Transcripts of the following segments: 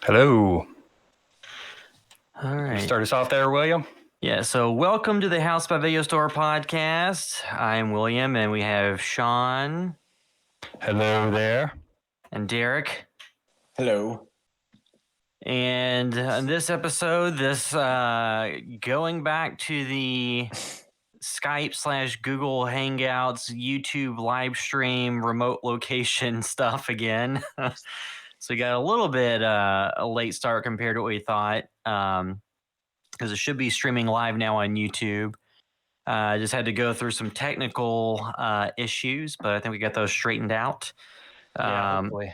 Hello. All You right. start us off there, William? Yeah, so welcome to the House by Video Store podcast. I'm William, and we have Sean Hello there. and Derek. Hello. And in this episode, going back to the Skype/Google Hangouts, YouTube live stream, remote location stuff again. So we got a little bit a late start compared to what we thought, because it should be streaming live now on YouTube. Just had to go through some technical issues, but I think we got those straightened out. Hopefully.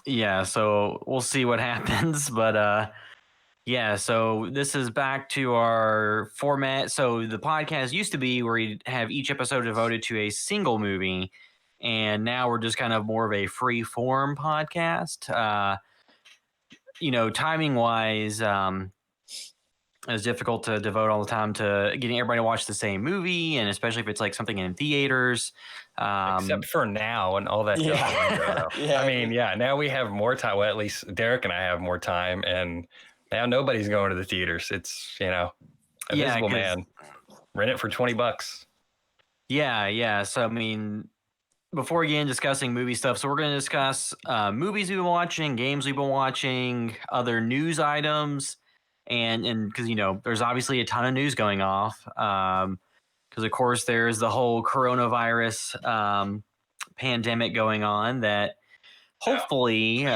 Yeah, so we'll see what happens. But yeah, so this is back to our format. So the podcast used to be where you'd have each episode devoted to a single movie, and now we're just kind of more of a free form podcast. Timing wise, it's difficult to devote all the time to getting everybody to watch the same movie, and especially if it's like something in theaters. Except for now and all that. Yeah. Yeah. I mean, now we have more time. Well, at least Derek and I have more time, and now nobody's going to the theaters. It's, Invisible Man. Rent it for $20. Yeah. So, I mean, before again discussing movie stuff, so we're going to discuss movies we've been watching, games we've been watching, other news items. And because, there's obviously a ton of news going off, because, of course, there's the whole coronavirus pandemic going on that hopefully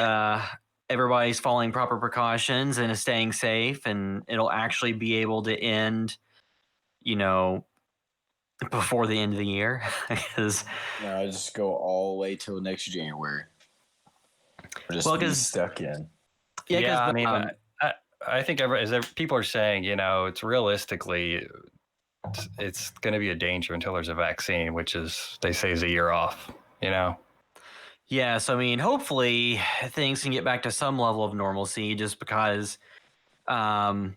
everybody's following proper precautions and is staying safe, and it'll actually be able to end, before the end of the year. Because No, just go all the way till next January. Or just be stuck in. Yeah, I mean, I think people are saying, it's realistically, it's going to be a danger until there's a vaccine, which they say is a year off, Yeah, so I mean, hopefully things can get back to some level of normalcy, just because, because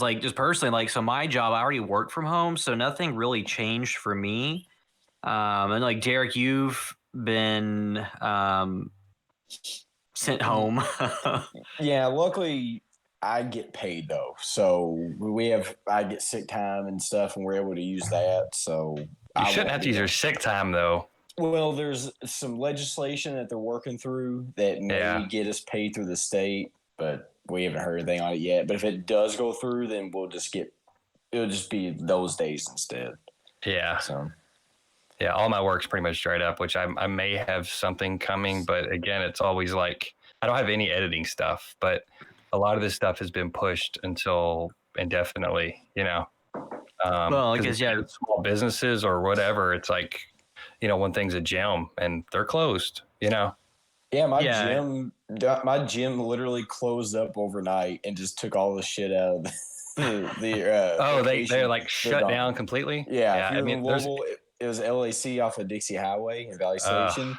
like just personally, like, so my job, I already work from home, so nothing really changed for me. And like Derek, you've been sent home. Yeah, luckily I get paid though, so I get sick time and stuff, and we're able to use that. So you shouldn't have to use your sick time though. Well, there's some legislation that they're working through that may get us paid through the state, but we haven't heard anything on it yet. But if it does go through, then it'll just be those days instead. Yeah. So. Yeah, all my work's pretty much dried up, which I may have something coming, but again, it's always like I don't have any editing stuff, but a lot of this stuff has been pushed until indefinitely, Well, because small businesses or whatever, it's like, one thing's a gym and they're closed, Yeah, my gym literally closed up overnight and just took all the shit out of they're like shut down completely. Yeah, I mean, Louisville, it was LAC off of Dixie Highway in Valley Station.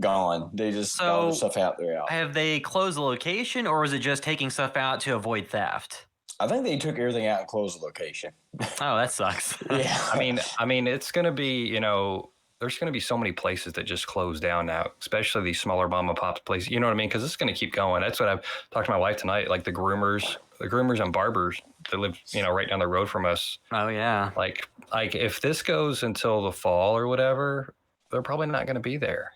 Gone. They just got all the stuff out there. Have they closed the location, or was it just taking stuff out to avoid theft? I think they took everything out and closed the location. Oh, that sucks. Yeah. I mean, it's going to be, there's going to be so many places that just close down now, especially these smaller mom and pop places. You know what I mean? Because it's going to keep going. That's what I've talked to my wife tonight. Like the groomers and barbers that live, right down the road from us. Oh yeah. Like if this goes until the fall or whatever, they're probably not going to be there.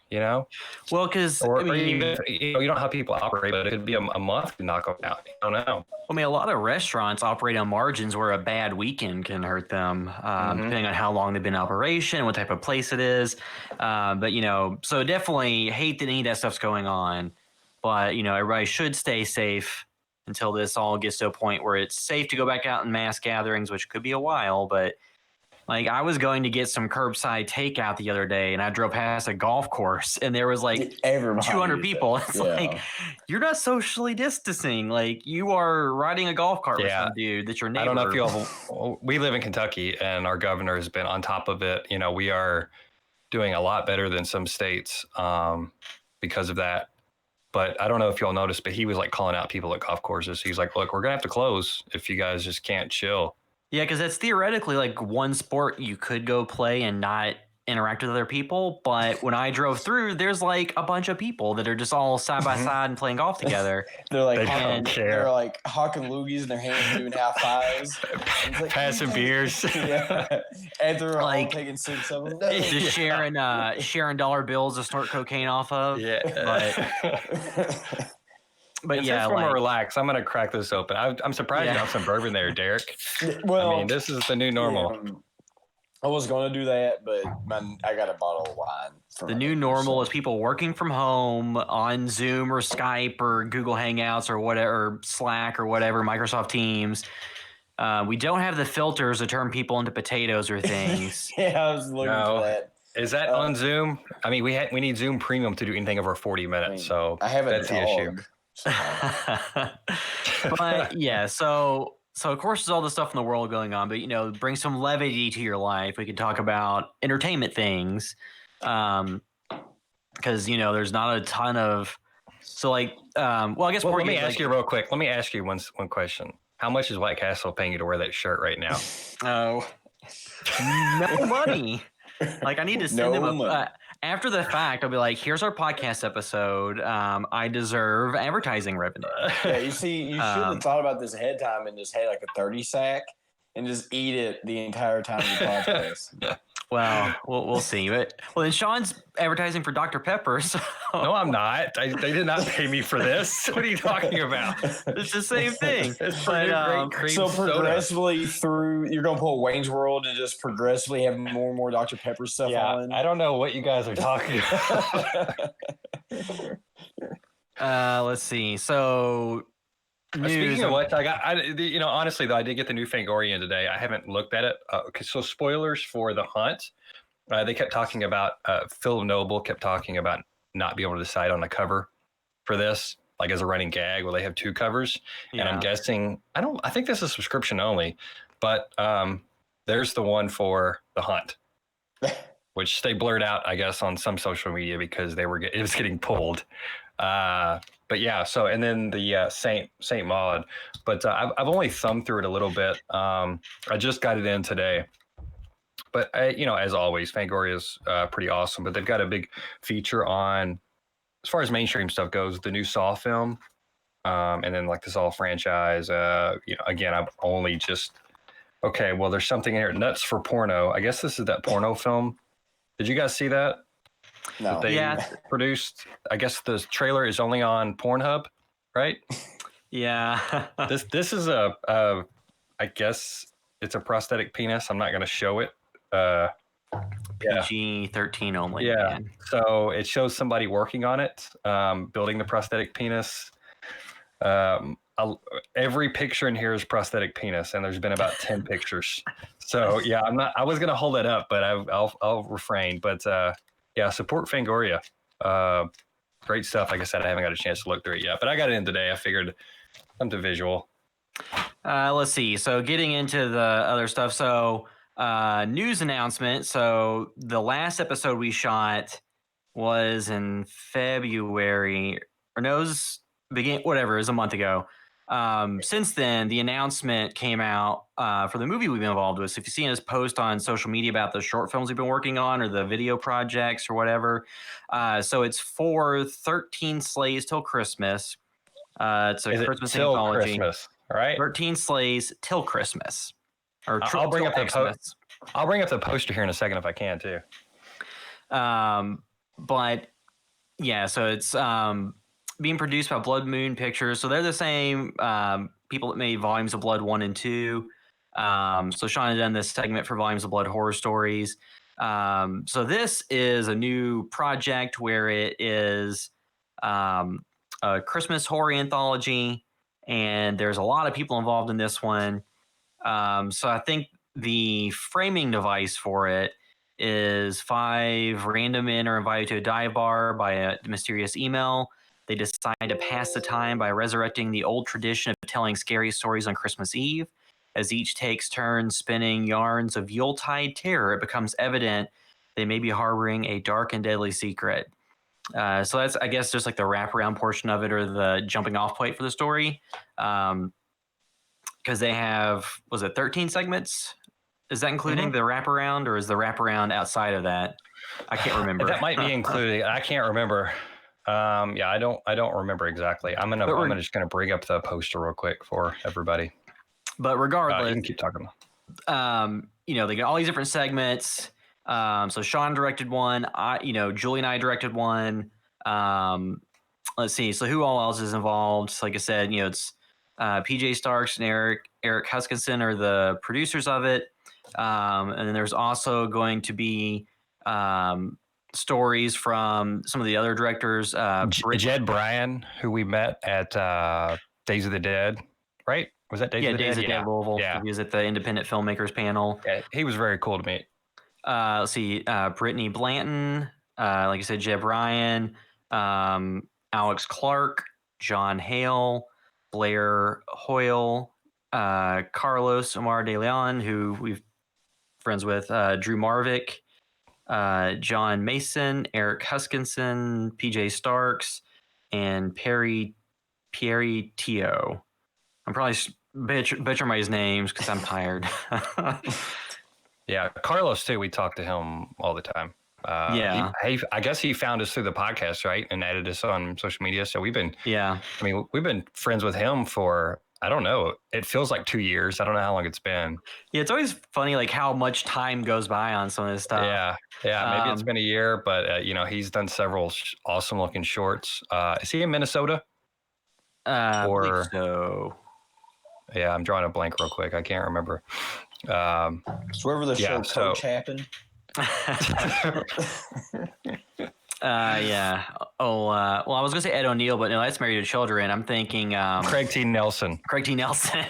Well, because or even you don't know how people operate, but it could be a month to knock them out. I don't know. I mean, a lot of restaurants operate on margins where a bad weekend can hurt them, depending on how long they've been in operation, what type of place it is. But so definitely hate that any of that stuff's going on. But everybody should stay safe until this all gets to a point where it's safe to go back out in mass gatherings, which could be a while. But like, I was going to get some curbside takeout the other day, and I drove past a golf course, and there was like 200 people. It's like, you're not socially distancing. Like, you are riding a golf cart with some dude that's your neighbor. I don't know if we live in Kentucky, and our governor has been on top of it. We are doing a lot better than some states because of that. But I don't know if y'all noticed, but he was like calling out people at golf courses. He's like, look, we're going to have to close if you guys just can't chill. Yeah, because that's theoretically like one sport you could go play and not interact with other people. But when I drove through, there's like a bunch of people that are just all side by side and playing golf together. They're like, they're like hawking loogies in their hands, doing half fives, like, passing beers. Yeah, and they're like all taking sips of them. Just sharing dollar bills to snort cocaine off of. Yeah, but yeah, from a relax. I'm gonna crack this open. I'm surprised you have some bourbon there, Derek. Well, I mean, this is the new normal. Yeah, I was going to do that, but I got a bottle of wine. The new normal is people working from home on Zoom or Skype or Google Hangouts or whatever, or Slack or whatever, Microsoft Teams. We don't have the filters to turn people into potatoes or things. Yeah, I was looking for that. Is that on Zoom? I mean, we need Zoom Premium to do anything over 40 minutes. So I have that's the issue. But yeah, so of course there's all this stuff in the world going on, but bring some levity to your life. We can talk about entertainment things, because there's not a ton of. So like, well, I guess let me ask you real quick. Let me ask you one question. How much is White Castle paying you to wear that shirt right now? Oh, no money. Like I need to send them after the fact. I'll be like, here's our podcast episode. I deserve advertising revenue. Yeah, you see, you should have thought about this ahead of time and just had like a 30 sack and just eat it the entire time of the podcast. Well, we'll see. But then Sean's advertising for Dr. Pepper. So. No, I'm not. They did not pay me for this. What are you talking about? It's the same thing. So progressively through, you're going to pull Wayne's World and just progressively have more and more Dr. Pepper stuff on. I don't know what you guys are talking about. Let's see. So speaking of what, honestly though, I did get the new Fangoria today. I haven't looked at it. So spoilers for The Hunt. They kept talking about Phil Noble kept talking about not being able to decide on a cover for this, like as a running gag. Well, they have two covers, and I'm guessing I think this is subscription only, but there's the one for The Hunt, which they blurred out, I guess, on some social media because it was getting pulled. But yeah, so and then the Saint Maud, but I've only thumbed through it a little bit. I just got it in today, but as always, Fangoria is pretty awesome. But they've got a big feature on, as far as mainstream stuff goes, the new Saw film, and then like the Saw franchise. Again, I've only just well, there's something in here. Nuts for Porno. I guess this is that porno film. Did you guys see that? No. They produced. I guess the trailer is only on Pornhub, right? Yeah. This is I guess it's a prosthetic penis. I'm not going to show it. PG-13 only. Yeah. Man. So it shows somebody working on it, building the prosthetic penis. Every picture in here is prosthetic penis, and there's been about 10 pictures. So yeah, I was going to hold it up, but I'll refrain. But support Fangoria. Great stuff. Like I said, I haven't got a chance to look through it yet, but I got it in today. I figured something visual. Let's see. So getting into the other stuff. So news announcement. So the last episode we shot was in February, or no, it was it was a month ago. Since then, the announcement came out for the movie we've been involved with. So if you've seen us post on social media about the short films we've been working on or the video projects or whatever. So it's for 13 Sleighs Till Christmas. It's a Christmas anthology. Christmas, all right? 13 Sleighs Till Christmas. I'll bring up the poster here in a second if I can too. But yeah, so it's being produced by Blood Moon Pictures. So they're the same people that made Volumes of Blood 1 and 2. So Sean had done this segment for Volumes of Blood Horror Stories. So this is a new project where it is a Christmas horror anthology, and there's a lot of people involved in this one. So I think the framing device for it is 5 random men are invited to a dive bar by a mysterious email. They decide to pass the time by resurrecting the old tradition of telling scary stories on Christmas Eve. As each takes turns spinning yarns of Yuletide terror, it becomes evident they may be harboring a dark and deadly secret. So that's, I guess, just like the wraparound portion of it, or the jumping off point for the story. Because they have, was it 13 segments? Is that including the wraparound, or is the wraparound outside of that? I can't remember. That might be included. I can't remember. I don't remember exactly. I'm just gonna bring up the poster real quick for everybody. But regardless, you can keep talking. They got all these different segments. So Sean directed one. Julie and I directed one. Let's see. So who all else is involved? Like I said, it's PJ Starks and Eric Huskinson are the producers of it. And then there's also going to be stories from some of the other directors. Jed Bryan, who we met at Days of the Dead, right? Was that Days of the Dead? Days of the Dead Louisville. Yeah. He was at the Independent Filmmakers panel. Yeah, he was very cool to meet. Let's see. Brittany Blanton, like I said, Jed Bryan, Alex Clark, John Hale, Blair Hoyle, Carlos Omar de Leon, who we've friends with, Drew Marvick, John Mason, Eric Huskinson, PJ Starks, and Pierre Tio. I'm probably butchering his names because I'm tired. Yeah, Carlos too. We talk to him all the time. I guess he found us through the podcast, right, and added us on social media. So we've been we've been friends with him for, I don't know, it feels like 2 years. I don't know how long it's been. Yeah, it's always funny like how much time goes by on some of this stuff. Yeah, maybe it's been a year, but he's done several awesome looking shorts. Is he in Minnesota? I believe so. Yeah, I'm drawing a blank real quick. I can't remember. It's wherever the show Coach happened. Yeah. Well, I was gonna say Ed O'Neill, but no, that's Married to Children. I'm thinking Craig T. Nelson. Craig T. Nelson.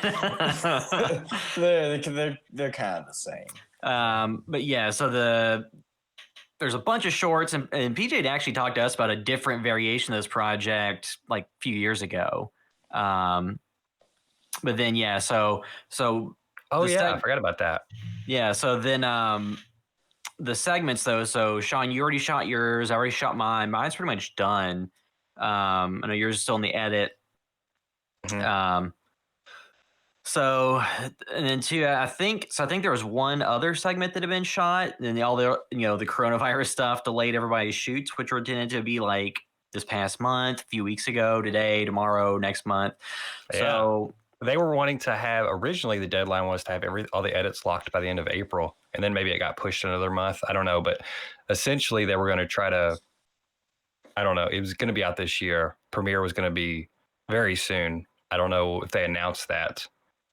they're kind of the same. But yeah, so there's a bunch of shorts, and PJ had actually talked to us about a different variation of this project like a few years ago. But then so I forgot about that. Yeah, so then the segments though. So Sean, you already shot yours. I already shot mine. Mine's pretty much done. I know yours is still in the edit. Mm-hmm. So and then two, I think there was one other segment that had been shot, and all the the coronavirus stuff delayed everybody's shoots, which were intended to be like this past month, a few weeks ago, today, tomorrow, next month. Yeah. So they were wanting to have, originally the deadline was to have all the edits locked by the end of April, and then maybe it got pushed another month. I don't know, but essentially they were going to try to, I don't know, it was going to be out this year. Premiere was going to be very soon. I don't know if they announced that.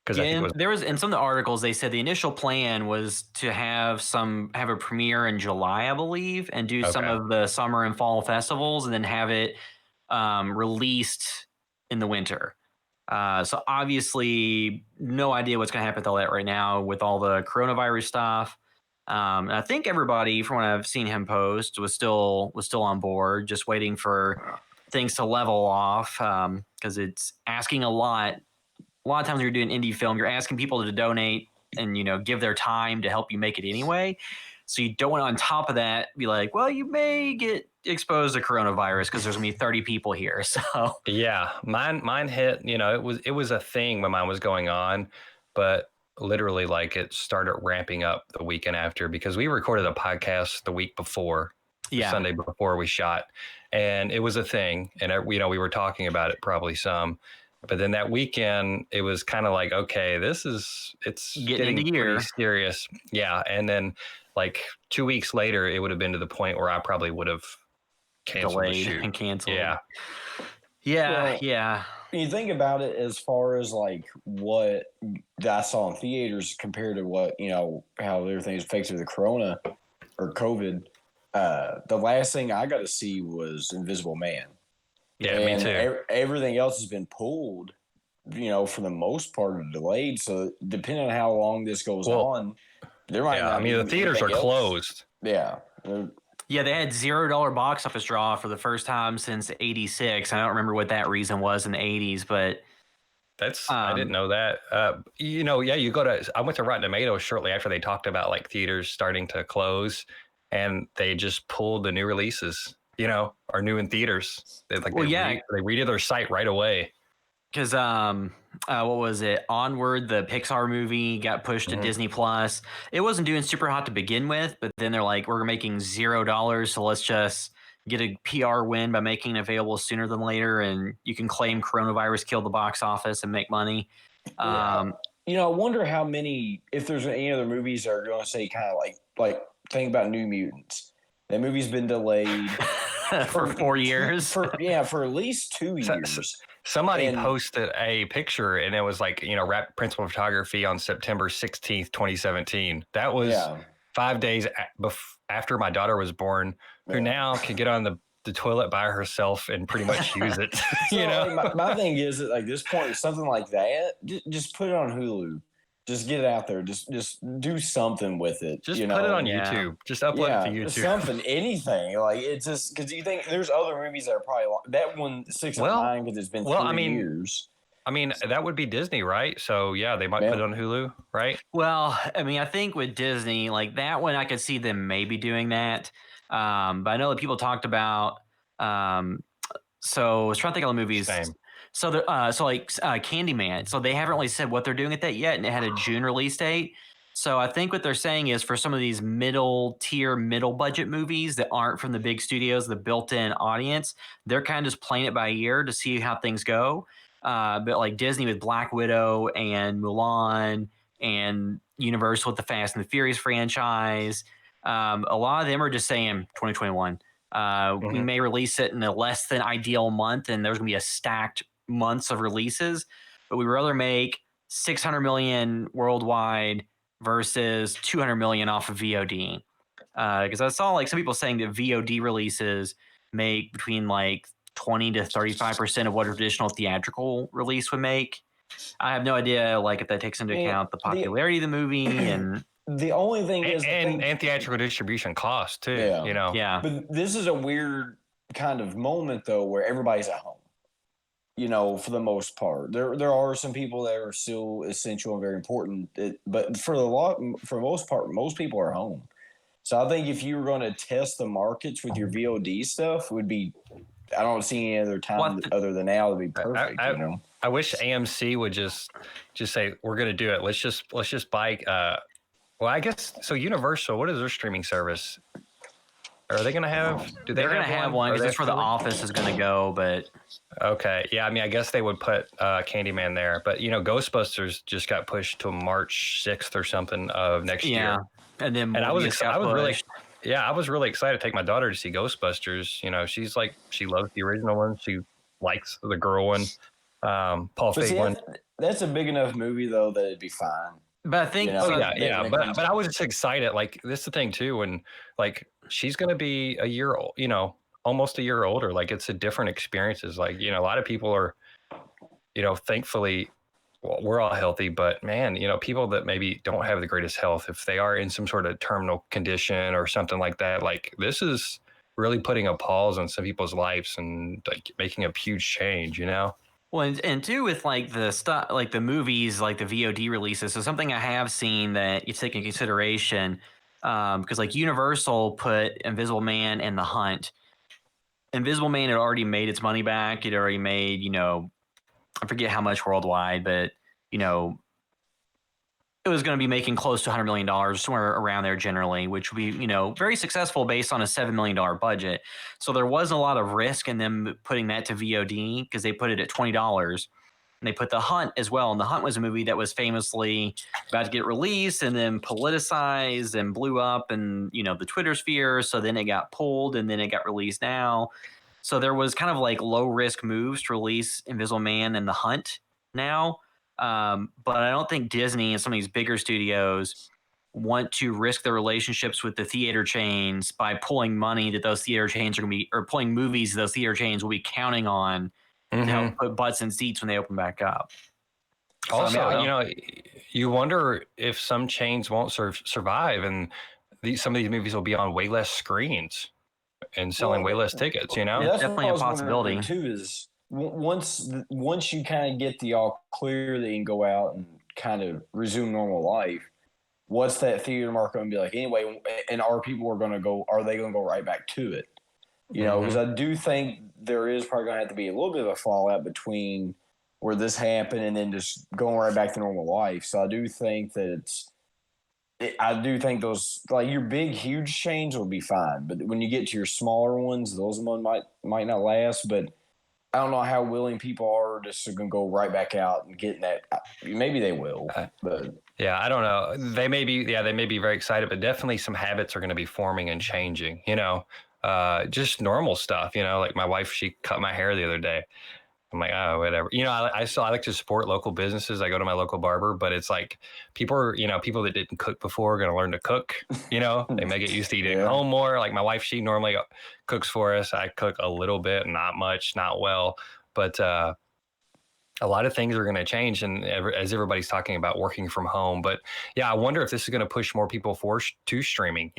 There was, in some of the articles, they said the initial plan was to have a premiere in July, I believe, and do some of the summer and fall festivals, and then have it released in the winter. So obviously, no idea what's going to happen with all that right now with all the coronavirus stuff. And I think everybody, from what I've seen him post, was still on board, just waiting for things to level off, because it's asking a lot. A lot of times when you're doing indie film, you're asking people to donate and give their time to help you make it anyway. So you don't want to, on top of that, be like, well, you may get exposed to coronavirus because there's gonna be 30 people here. So yeah, mine hit. It was a thing when mine was going on, but literally like it started ramping up the weekend after, because we recorded a podcast the week before, Sunday before we shot, and it was a thing, and we were talking about it probably some. But then that weekend, it was kind of like, okay, it's getting pretty serious. Yeah. And then like 2 weeks later, it would have been to the point where I probably would have canceled the shoot. And canceled. Yeah. Yeah. When you think about it, as far as like what I saw in theaters compared to what, how everything is affected with the corona or COVID, the last thing I got to see was Invisible Man. Yeah, and me too. Everything else has been pulled, for the most part, delayed. So depending on how long this goes on, there might not. The theaters are closed. Yeah. Yeah, they had $0 box office draw for the first time since '86. I don't remember what that reason was in the '80s, but that's I didn't know that. You go to. I went to Rotten Tomatoes shortly after they talked about like theaters starting to close, and they just pulled the new releases. Are new in theaters. They redid their site right away. because what was it? Onward, the Pixar movie, got pushed to Disney Plus. It wasn't doing super hot to begin with, but then they're like, we're making $0, so let's just get a PR win by making it available sooner than later, and you can claim coronavirus killed the box office and make money. I wonder how many, if there's any other movies that are going to say kind of like think about New Mutants. That movie's been delayed for 4 years. For at least 2 years. Somebody posted a picture, and it was like, wrap principal photography on September 16th, 2017. That was 5 days after my daughter was born, who now can get on the toilet by herself and pretty much use it. My thing is that, like, this point, something like that, just put it on Hulu. Just get it out there. Just do something with it. Just put it on YouTube. Just upload it to YouTube. Something, anything. Like, it's just because you think there's other movies that are probably that one 6 out of 9 because it's been 3 years. I mean, that would be Disney, right? So they might put it on Hulu, right? Well, I mean, I think with Disney, like that one, I could see them maybe doing that. But I know that people talked about. So I was trying to think of the movies. Same. So Candyman. So they haven't really said what they're doing at that yet, and it had a June release date. So I think what they're saying is for some of these middle budget movies that aren't from the big studios, the built-in audience, they're kind of just playing it by ear to see how things go. But like Disney with Black Widow and Mulan and Universal with the Fast and the Furious franchise, a lot of them are just saying 2021. We may release it in a less than ideal month, and there's going to be a stacked months of releases, but we'd rather make 600 million worldwide versus 200 million off of VOD. Because I saw like some people saying that VOD releases make between like 20 to 35% of what a traditional theatrical release would make. I have no idea like if that takes into account the popularity of the movie and the only thing is and theatrical distribution costs too. Yeah. But this is a weird kind of moment though where everybody's at home. For the most part, there are some people that are still essential and very important, but for the most part, most people are home. So I think if you were going to test the markets with your VOD stuff, would be. I don't see any other time other than now to be perfect. I wish AMC would just say we're going to do it. Let's just buy. Well, I guess so. Universal, what is their streaming service? Are they going to have? They're going to have one because that's where The Office is going to go. But okay, yeah. I mean, I guess they would put Candyman there, but Ghostbusters just got pushed to March 6th or something of next year. And then I was really excited to take my daughter to see Ghostbusters. She's like, she loves the original one. She likes the girl one, Paul Feig one. That's a big enough movie though that it'd be fine. But I think, but I was just excited. Like, this is the thing too, when like she's gonna be a year old, almost a year older. Like, it's a different experiences. Like, a lot of people are, thankfully, well, we're all healthy, but man, people that maybe don't have the greatest health, if they are in some sort of terminal condition or something like that, like this really putting a pause on some people's lives and like making a huge change, Well, and too with like the stuff, like the movies, like the VOD releases. So something I have seen that you take in consideration, because like Universal put Invisible Man and The Hunt. Invisible Man had already made its money back. It already made, I forget how much worldwide, but it was going to be making close to $100 million, somewhere around there generally, which would be, very successful based on a $7 million budget. So there was a lot of risk in them putting that to VOD because they put it at $20. And they put The Hunt as well. And The Hunt was a movie that was famously about to get released and then politicized and blew up in, the Twitter sphere. So then it got pulled and then it got released now. So there was kind of like low risk moves to release Invisible Man and The Hunt now. But I don't think Disney and some of these bigger studios want to risk their relationships with the theater chains by pulling money that those theater chains are going to be, or pulling movies those theater chains will be counting on to help put butts in seats when they open back up. Also, you wonder if some chains won't survive and some of these movies will be on way less screens and selling way less tickets, Yeah, that's definitely a possibility too. Is once you kind of get the all clear that you can go out and kind of resume normal life, what's that theater market going to be like anyway? And are they going to go right back to it? Because I do think there is probably going to have to be a little bit of a fallout between where this happened and then just going right back to normal life. So I do think that I do think those, like, your big huge change will be fine, but when you get to your smaller ones, those ones might not last. But I don't know how willing people are just to go right back out and getting that. Maybe they will, but yeah, I don't know. They may be very excited, but definitely some habits are going to be forming and changing. Just normal stuff. Like my wife, she cut my hair the other day. I'm like, oh, whatever. I like to support local businesses. I go to my local barber, but it's like people that didn't cook before are going to learn to cook. They may get used to eating at home more. Like my wife, she normally cooks for us. I cook a little bit, not much, not well, but a lot of things are going to change. And as everybody's talking about working from home, but yeah, I wonder if this is going to push more people to streaming,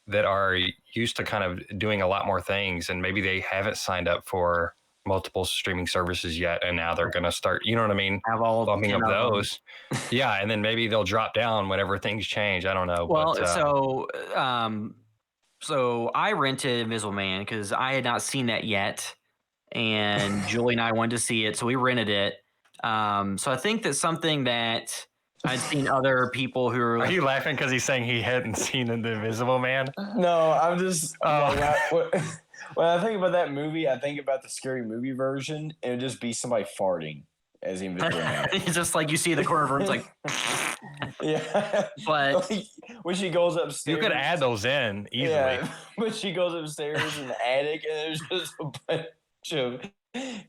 that are used to kind of doing a lot more things, and maybe they haven't signed up for multiple streaming services yet, and now they're going to start, you know what I mean? Have all bumping up those. Yeah, and then maybe they'll drop down whenever things change. I don't know. Well, so I rented Invisible Man because I had not seen that yet, and Julie and I wanted to see it, so we rented it. So I think that's something that I've seen other people who are. Are you laughing because he's saying he hadn't seen The Invisible Man? No, I'm just. When I think about that movie, I think about the Scary Movie version. It would just be somebody farting as the Invisible Man. It's just like you see the corner of the room, it's like. Yeah, but like, when she goes upstairs, you could add those in easily. Yeah, but she goes upstairs in the attic, and there's just a bunch of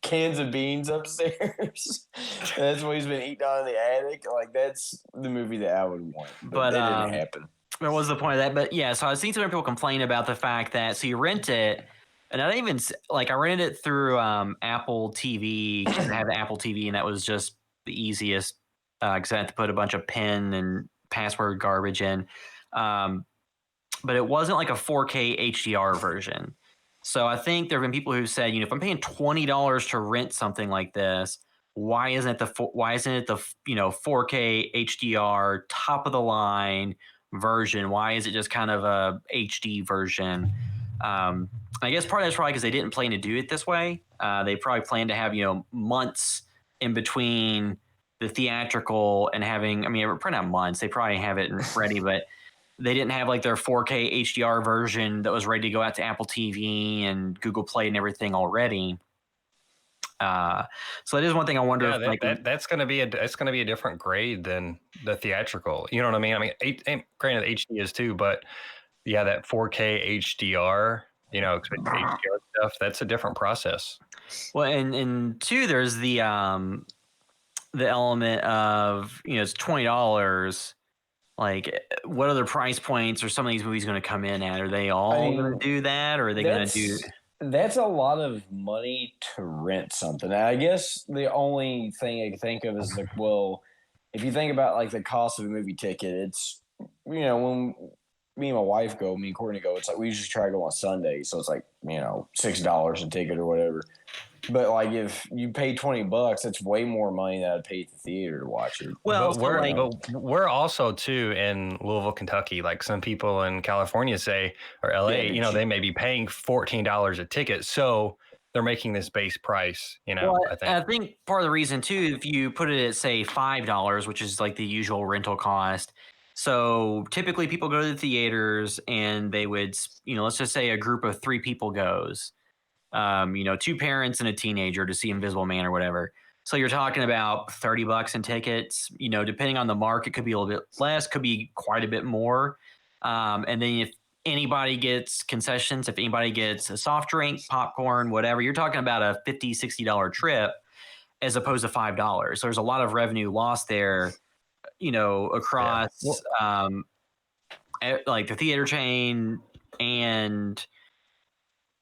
cans of beans upstairs. That's what he's been eating on in the attic. Like, that's the movie that I would want. But that didn't happen. What was the point of that? But yeah, so I've seen some people complain about the fact that, so you rent it, and I didn't even, like, I rented it through Apple TV, because I had the Apple TV, and that was just the easiest, because I had to put a bunch of PIN and password garbage in. But it wasn't like a 4K HDR version. So I think there have been people who said, if I'm paying $20 to rent something like this, why isn't it the 4K HDR top of the line version? Why is it just kind of a HD version? I guess part of that's probably because they didn't plan to do it this way. They probably planned to have months in between the theatrical and having. I mean, probably not months. They probably have it ready, but they didn't have like their 4K HDR version that was ready to go out to Apple TV and Google Play and everything already. So that is one thing I wonder. Yeah, if that's going to be a different grade than the theatrical. You know what I mean? I mean, granted, HD is too, but yeah, that 4K HDR, HDR stuff, that's a different process. Well, and two, there's the element of it's $20. Like, what other price points are some of these movies going to come in at? Are they all going to do that, or are they going to do? That's a lot of money to rent something. I guess the only thing I can think of is like, well, if you think about like the cost of a movie ticket, it's when me and my wife go, me and Courtney go, it's like we usually try to go on Sunday, so it's like $6 a ticket or whatever. But like if you pay $20, that's way more money than I'd pay at the theater to watch it. Well, but we're also too in Louisville, Kentucky. Like some people in California say, or LA, they may be paying $14 a ticket, so they're making this base price. Well, I think part of the reason too, if you put it at say $5, which is like the usual rental cost. So typically people go to the theaters and they would, let's just say a group of 3 people goes. 2 parents and a teenager to see Invisible Man or whatever. So you're talking about $30 in tickets. Depending on the mark, it could be a little bit less, could be quite a bit more. And then if anybody gets concessions, if anybody gets a soft drink, popcorn, whatever, you're talking about a $50, $60 trip as opposed to $5. So there's a lot of revenue lost there, across like the theater chain and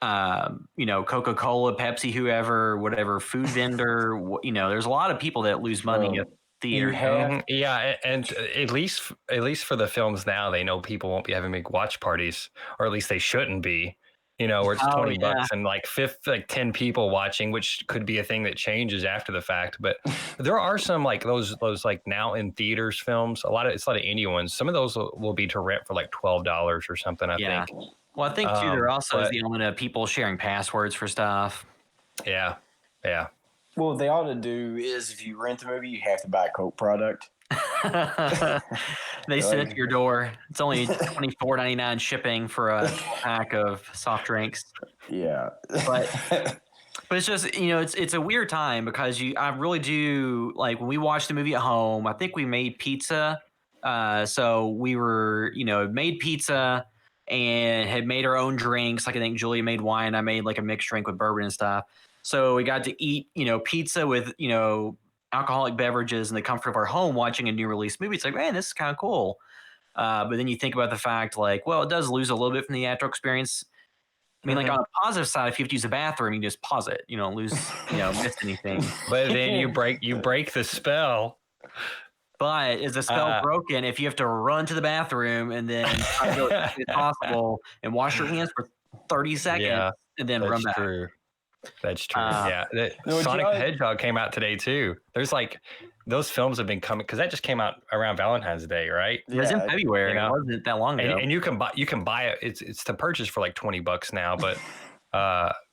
Coca-Cola, Pepsi, whoever, whatever food vendor, there's a lot of people that lose money at theater. Yeah, and at least for the films now, they know people won't be having big watch parties, or at least they shouldn't be. Where it's $20 and like 10 people watching, which could be a thing that changes after the fact. But there are some like those like now in theaters films. It's a lot of indie ones. Some of those will be to rent for like $12 or something. I think. Well, I think too, there also is the element of people sharing passwords for stuff. Yeah. Well, what they ought to do is if you rent the movie, you have to buy a Coke product. They send it to your door. It's only $24.99 shipping for a pack of soft drinks. Yeah. But it's just, it's a weird time because I really do like when we watched the movie at home. I think we made pizza. So we were, made pizza and had made our own drinks. Like I think Julia made wine. I made like a mixed drink with bourbon and stuff. So we got to eat, pizza with, alcoholic beverages in the comfort of our home watching a new release movie. It's like, man, this is kind of cool. But then you think about the fact like, well, it does lose a little bit from the theatrical experience. I mean, like on the positive side, if you have to use the bathroom, you just pause it. You don't lose, miss anything. But then you break the spell. But is the spell broken if you have to run to the bathroom and then try to do it as quickly as possible and wash your hands for 30 seconds and then run back? True. That's true. Sonic the Hedgehog came out today too. There's like those films have been coming because that just came out around Valentine's Day, right? It was in February. It wasn't that long ago. And you can buy it. It's to purchase for like $20 now, but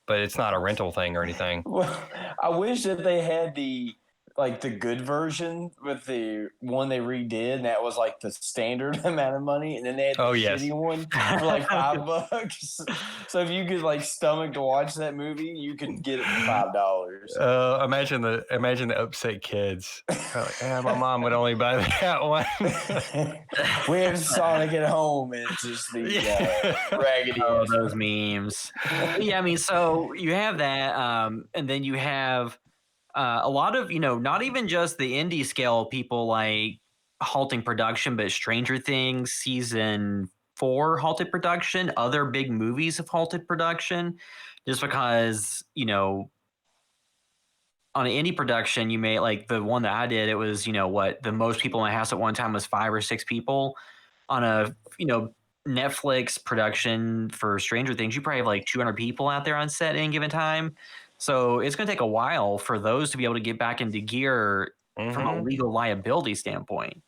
it's not a rental thing or anything. Well, I wish that they had the good version with the one they redid, and that was like the standard amount of money, and then they had the shitty one for like $5. So if you could like stomach to watch that movie, you could get it for $5. Imagine the upset kids. Like, my mom would only buy that one. We have Sonic at home, and it's just the raggedy. Oh, those memes. Yeah, I mean, so you have that, and then you have. A lot of, not even just the indie scale people like halting production, but Stranger Things season 4 halted production. Other big movies have halted production just because, on an indie production, you may like the one that I did. It was, the most people in my house at one time was 5 or 6 people. On a, Netflix production for Stranger Things, you probably have like 200 people out there on set at any given time. So it's going to take a while for those to be able to get back into gear from a legal liability standpoint.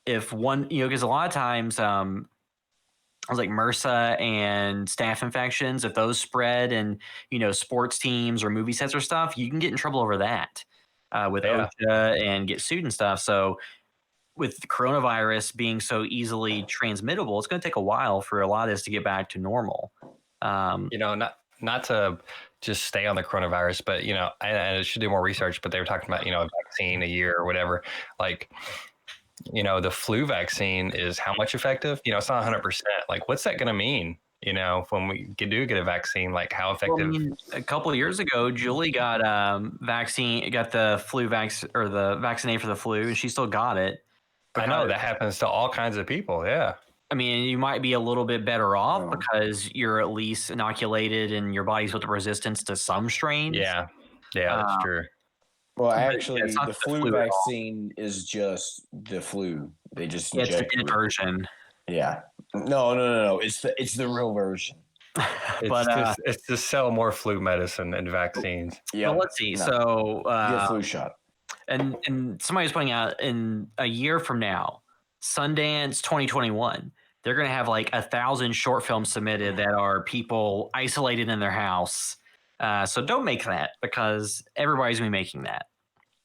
If one, because a lot of times, I was like MRSA and staph infections, if those spread and, sports teams or movie sets or stuff, you can get in trouble over that with OSHA and get sued and stuff. So with coronavirus being so easily transmittable, it's going to take a while for a lot of this to get back to normal. Not to just stay on the coronavirus, but I should do more research. But they were talking about a vaccine a year or whatever. Like, the flu vaccine is how much effective? It's not 100%. Like, what's that going to mean? When we do get a vaccine, like how effective? Well, I mean, a couple of years ago, Julie got the flu vaccine or the vaccinate for the flu, and she still got it. I know that happens to all kinds of people. Yeah. I mean, you might be a little bit better off because you're at least inoculated and your body's built up resistance to some strains. Yeah, that's true. Well, actually, the flu vaccine is just the flu. They just it's the good version. Yeah. No. It's the real version. It's to sell more flu medicine and vaccines. Yeah. Well, let's see. No. So get a flu shot. And somebody was pointing out in a year from now, Sundance 2021, they're going to have like 1,000 short films submitted that are people isolated in their house. So don't make that because everybody's going to be making that.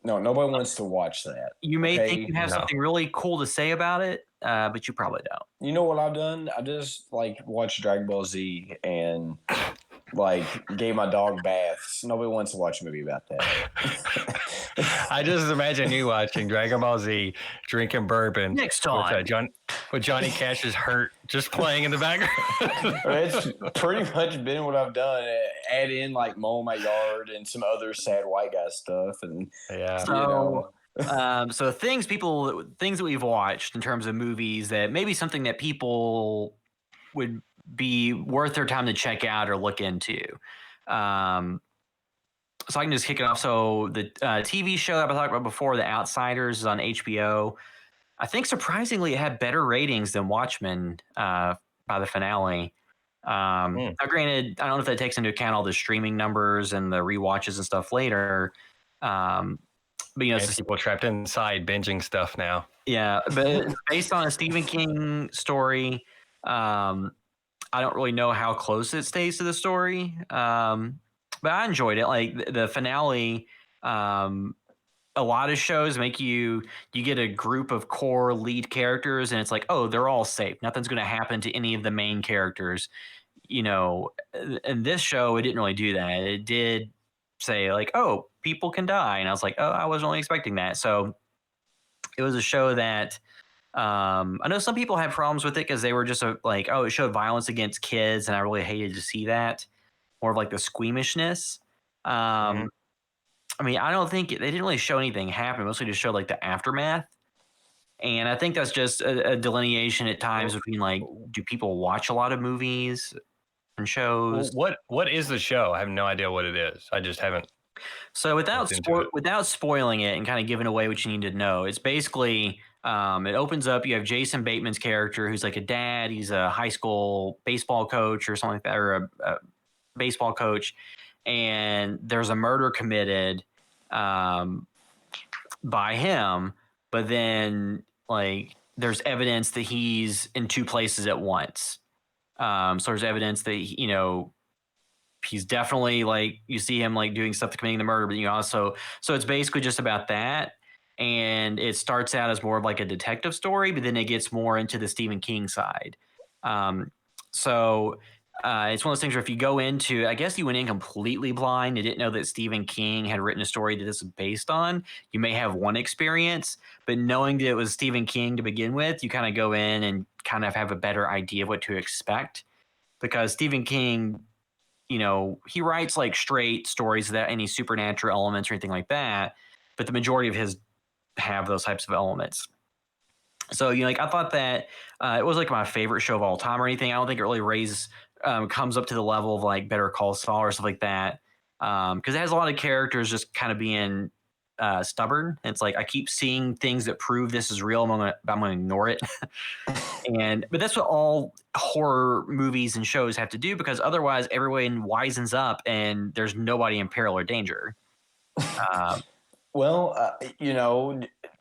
No, nobody wants to watch that. You may think you have something really cool to say about it, but you probably don't. You know what I've done? I just watched Dragon Ball Z and gave my dog baths. Nobody wants to watch a movie about that. I just imagine you watching Dragon Ball Z, drinking bourbon. Next time. With Johnny Cash's Hurt just playing in the background. It's pretty much been what I've done. Add in mowing my yard and some other sad white guy stuff. And so things that we've watched in terms of movies that maybe something that people would be worth their time to check out or look into. So I can just kick it off. So the TV show that I talked about before, The Outsiders, is on HBO. I think surprisingly it had better ratings than Watchmen by the finale. Now, granted, I don't know if that takes into account all the streaming numbers and the rewatches and stuff later. But it's people trapped inside binging stuff now. Yeah, but it's based on a Stephen King story. I don't really know how close it stays to the story. but I enjoyed it. Like the finale. A lot of shows make you get a group of core lead characters, and it's like, oh, they're all safe. Nothing's going to happen to any of the main characters. You know, in this show, it didn't really do that. It did say like, oh, people can die, and I was like, oh, I wasn't really expecting that. So it was a show that I know some people had problems with it because they were just like, oh, it showed violence against kids, and I really hated to see that. More of like the squeamishness. I mean, I don't think they didn't really show anything happen. Mostly just showed like the aftermath. And I think that's just a delineation at times between like, do people watch a lot of movies and shows? What is the show? I have no idea what it is. I just haven't. So without spoiling it and kind of giving away what you need to know, it's basically it opens up. You have Jason Bateman's character, who's like a dad. He's a high school baseball coach or something like that, or a baseball coach. And there's a murder committed by him, but then like there's evidence that he's in two places at once. So there's evidence that he's definitely like you see him like doing stuff to committing the murder, but also so it's basically just about that. And it starts out as more of like a detective story, but then it gets more into the Stephen King side. It's one of those things where if you go into, I guess you went in completely blind and didn't know that Stephen King had written a story that this is based on, you may have one experience, but knowing that it was Stephen King to begin with, you kind of go in and kind of have a better idea of what to expect. Because Stephen King, he writes like straight stories without any supernatural elements or anything like that, but the majority of his have those types of elements. So, I thought that it was like my favorite show of all time or anything. I don't think it really comes up to the level of like Better Call Saul or stuff like that. Because it has a lot of characters just kind of being stubborn. It's like I keep seeing things that prove this is real. I'm gonna ignore it. But that's what all horror movies and shows have to do, because otherwise everyone wisens up and there's nobody in peril or danger.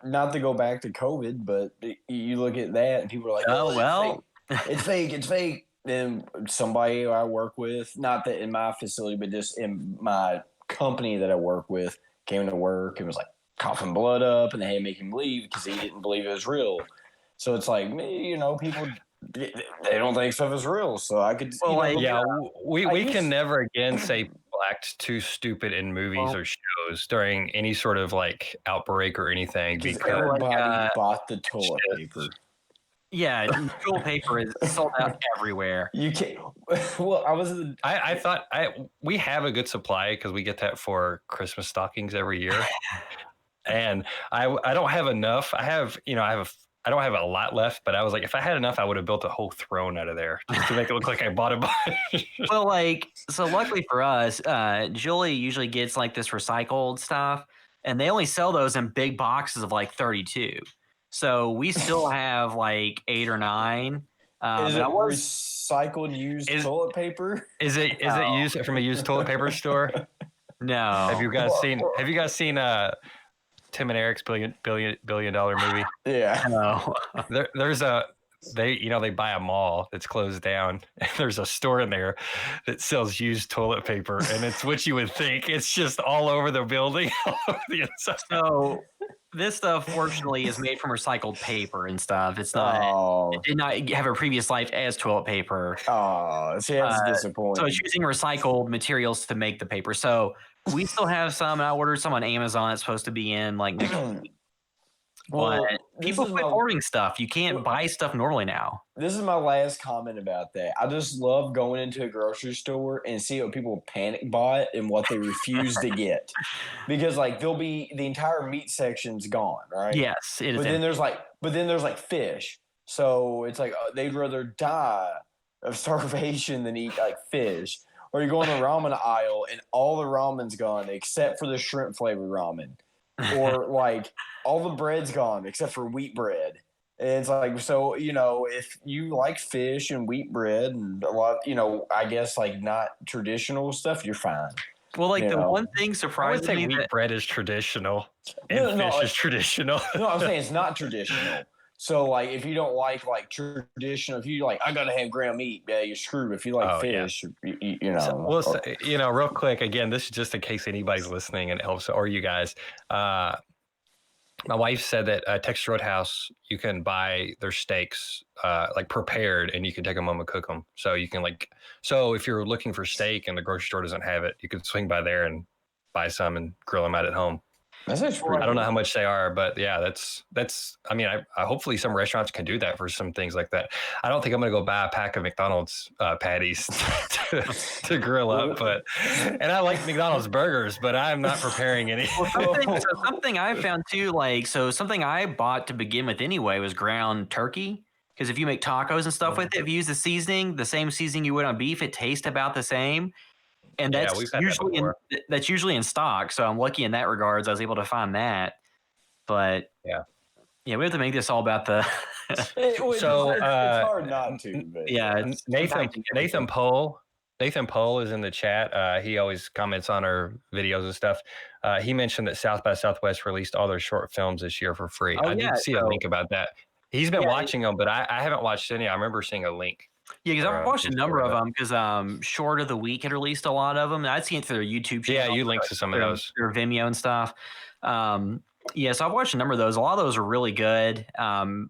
Not to go back to COVID, but you look at that and people are like, oh well, it's fake. It's fake. Then somebody I work with, not that in my facility, but just in my company that I work with, came to work and was like coughing blood up, and they had to make him leave because he didn't believe it was real. So it's like, people, they don't think stuff is real. So I could, we can never again say people act too stupid in movies or shows during any sort of like outbreak or anything, because everybody bought the toilet paper. Yeah, toilet paper is sold out everywhere. You can't. Well, I thought we have a good supply because we get that for Christmas stockings every year, and I don't have enough. I don't have a lot left, but I was like, if I had enough, I would have built a whole throne out of there just to make it look like I bought a bunch. Well, so luckily for us, Julie usually gets like this recycled stuff, and they only sell those in big boxes of like 32. So we still have like 8 or 9. Is it recycled used toilet paper? Is it used from a used toilet paper store? No. Have you guys seen Tim and Eric's billion dollar movie? Yeah. No. They buy a mall that's closed down, and there's a store in there that sells used toilet paper, and it's what you would think. It's just all over the building, all over the inside. So this stuff, fortunately, is made from recycled paper and stuff. It's not. It did not have a previous life as toilet paper. Oh, see, that's disappointing. So it's using recycled materials to make the paper. So we still have some. I ordered some on Amazon. It's supposed to be in like next week. Well, but people quit hoarding stuff. You can't buy stuff normally now. This is my last comment about that. I just love going into a grocery store and see what people panic buy and what they refuse to get. Because they'll be the entire meat section's gone, right? Yes, it is. But then there's like fish. So it's like they'd rather die of starvation than eat like fish. Or you go in the ramen aisle and all the ramen's gone except for the shrimp flavored ramen. Or like all the bread's gone except for wheat bread. And it's like, so, if you like fish and wheat bread and a lot, I guess like not traditional stuff, you're fine. Well, one thing surprised me wheat bread is traditional and fish is traditional. No, I'm saying it's not traditional. So like if you don't like traditional, if you like I gotta have ground meat, yeah, you're screwed. If you like fish, you know. So, well, you know, real quick again, this is just in case anybody's listening and it helps, or you guys. My wife said that Texas Roadhouse, you can buy their steaks like prepared, and you can take them home and cook them. So you can so if you're looking for steak and the grocery store doesn't have it, you can swing by there and buy some and grill them out at home. That's actually I don't know how much they are, but yeah, that's. I mean, I hopefully some restaurants can do that for some things like that. I don't think I'm going to go buy a pack of McDonald's patties to grill up, and I like McDonald's burgers, but I'm not preparing any. Something I found too, something I bought to begin with anyway was ground turkey. Because if you make tacos and stuff with it, if you use the same seasoning you would on beef, it tastes about the same. And that's usually in stock. So I'm lucky in that regards. I was able to find that. But yeah, we have to make this all about the. It's hard not to. But yeah, Nathan Pohl is in the chat. He always comments on our videos and stuff. He mentioned that South by Southwest released all their short films this year for free. I did see a link about that. He's been watching them, but I haven't watched any. I remember seeing a link. Yeah, because I've watched a number of them. Because Short of the Week had released a lot of them. I'd seen it through their YouTube channel. Yeah, you linked to some of those. Their Vimeo and stuff. Yeah, so I've watched a number of those. A lot of those are really good. And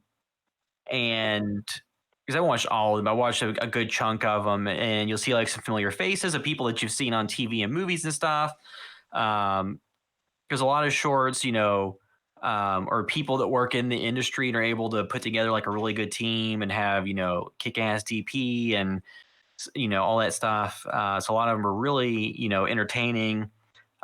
because I watched all of them, I watched a good chunk of them, and you'll see like some familiar faces of people that you've seen on TV and movies and stuff. Because a lot of shorts, you know, or people that work in the industry and are able to put together like a really good team and have, you know, kick-ass DP and, you know, all that stuff. So a lot of them are really, you know, entertaining.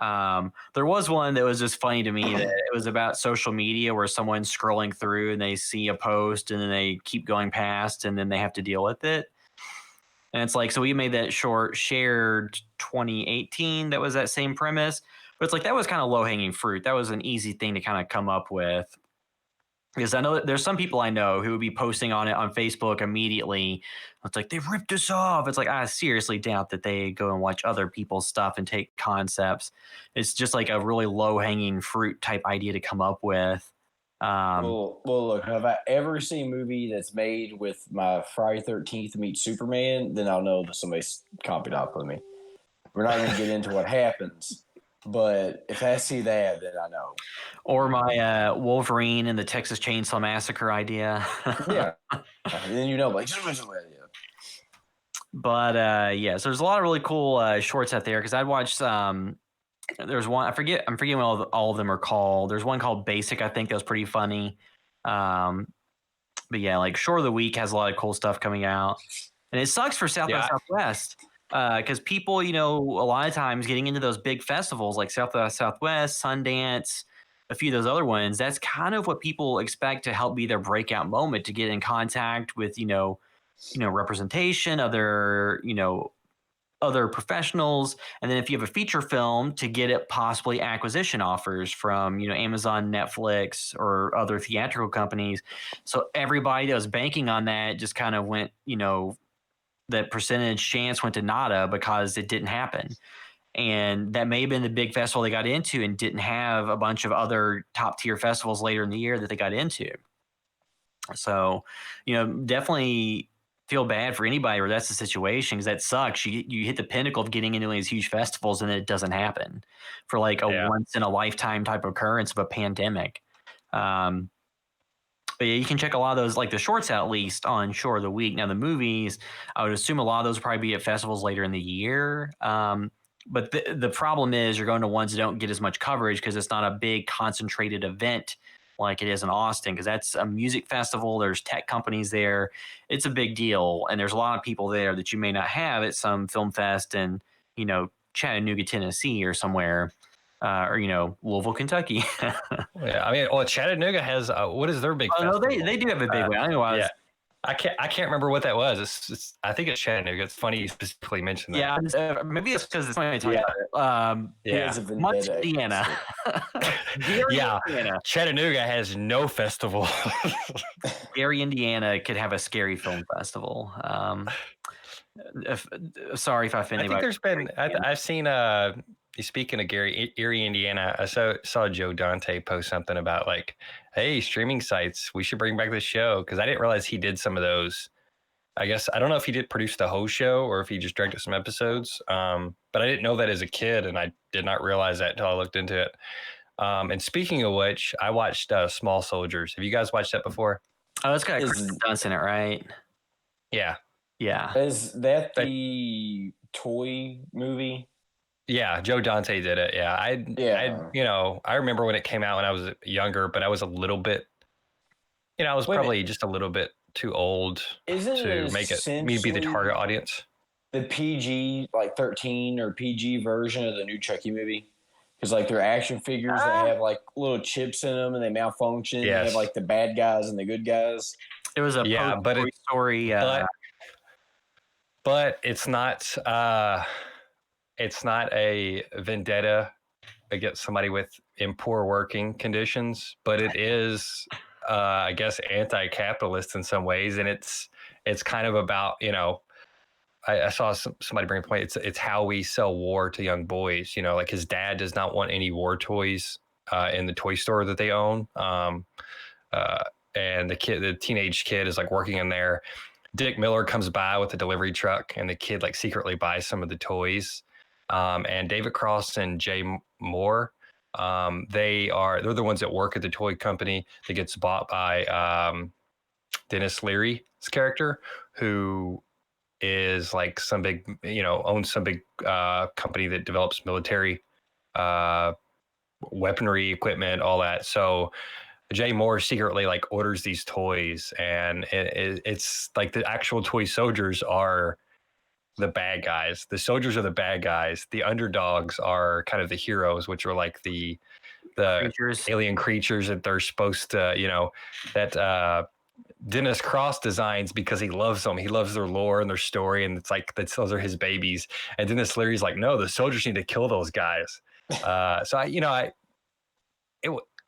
There was one that was just funny to me that it was about social media where someone's scrolling through and they see a post and then they keep going past and then they have to deal with it. And it's like, so we made that short Shared 2018. That was that same premise. But it's like, that was kind of low hanging fruit. That was an easy thing to kind of come up with. Because I know that there's some people I know who would be posting on it on Facebook immediately. It's like, they ripped us off. It's like, I seriously doubt that they go and watch other people's stuff and take concepts. It's just like a really low hanging fruit type idea to come up with. Well, look, have I ever seen a movie that's made with my Friday 13th meet Superman? Then I'll know that somebody's copied off of me. We're not going to get into what happens. But if I see that, then I know. Or my Wolverine and the Texas Chainsaw Massacre idea. Yeah. And then you know, like, but yeah, so there's a lot of really cool shorts out there because I'd watched there's one I'm forgetting what all of them are called. There's one called Basic, I think that was pretty funny. But yeah, like Short of the Week has a lot of cool stuff coming out. And it sucks for South by Southwest. Because people, you know, a lot of times getting into those big festivals like South by Southwest, Sundance, a few of those other ones, that's kind of what people expect to help be their breakout moment to get in contact with, you know, representation, other professionals. And then if you have a feature film to get it possibly acquisition offers from, you know, Amazon, Netflix, or other theatrical companies. So everybody that was banking on that just kind of went, you know, that percentage chance went to nada because it didn't happen. And that may have been the big festival they got into and didn't have a bunch of other top tier festivals later in the year that they got into. So, you know, definitely feel bad for anybody where that's the situation because that sucks. You hit the pinnacle of getting into these huge festivals and it doesn't happen for like a once in a lifetime type of occurrence of a pandemic. But yeah, you can check a lot of those, like the shorts out at least on Short of the Week. Now the movies, I would assume a lot of those will probably be at festivals later in the year. But the problem is you're going to ones that don't get as much coverage because it's not a big concentrated event like it is in Austin, because that's a music festival. There's tech companies there. It's a big deal. And there's a lot of people there that you may not have at some film fest in, you know, Chattanooga, Tennessee or somewhere. Or, you know, Louisville, Kentucky. Yeah, I mean, well, Chattanooga has what is their big? Oh no, they do have a big one. I don't know why. Yeah, I can't remember what that was. I think it's Chattanooga. It's funny you specifically mentioned that. Yeah, maybe it's because it's funny to talk about it. Yeah, Much Indiana. Yeah, Indiana. Chattanooga has no festival. Gary, Indiana could have a scary film festival. Sorry if I offended. I think there's been. I've seen. Speaking of Erie, Indiana, I saw Joe Dante post something about like, hey, streaming sites, we should bring back the show, because I didn't realize he did some of those. I guess I don't know if he did produce the whole show or if he just directed some episodes. But I didn't know that as a kid, and I did not realize that until I looked into it. And speaking of which, I watched Small Soldiers. Have you guys watched that before? Oh, it's got Chris Dunst in it, right? Yeah. Yeah. Is that the toy movie? Yeah, Joe Dante did it. Yeah, I remember when it came out when I was younger, but I was a little bit, I was probably just a little bit too old to make it me be the target audience. The PG, like 13 or PG version of the new Chucky movie, because like they're action figures that have like little chips in them and they malfunction. Yes. They have like the bad guys and the good guys. It was a Toy Story, but it's not. It's not a vendetta against somebody in poor working conditions, but it is, I guess, anti-capitalist in some ways, and it's kind of about, I saw somebody bring a point. It's how we sell war to young boys. Like his dad does not want any war toys in the toy store that they own, and the teenage kid is like working in there. Dick Miller comes by with a delivery truck, and the kid like secretly buys some of the toys. And David Cross and Jay Moore, they're the ones that work at the toy company that gets bought by Dennis Leary's character, who is like some big, owns some big company that develops military weaponry equipment, all that. So Jay Moore secretly like orders these toys, and it's like the actual toy soldiers are the bad guys. The soldiers are the bad guys. The underdogs are kind of the heroes, which are like the alien creatures that they're supposed to, that Dennis Cross designs because he loves them. He loves their lore and their story, and it's like those are his babies. And Dennis Leary's like, no, the soldiers need to kill those guys. So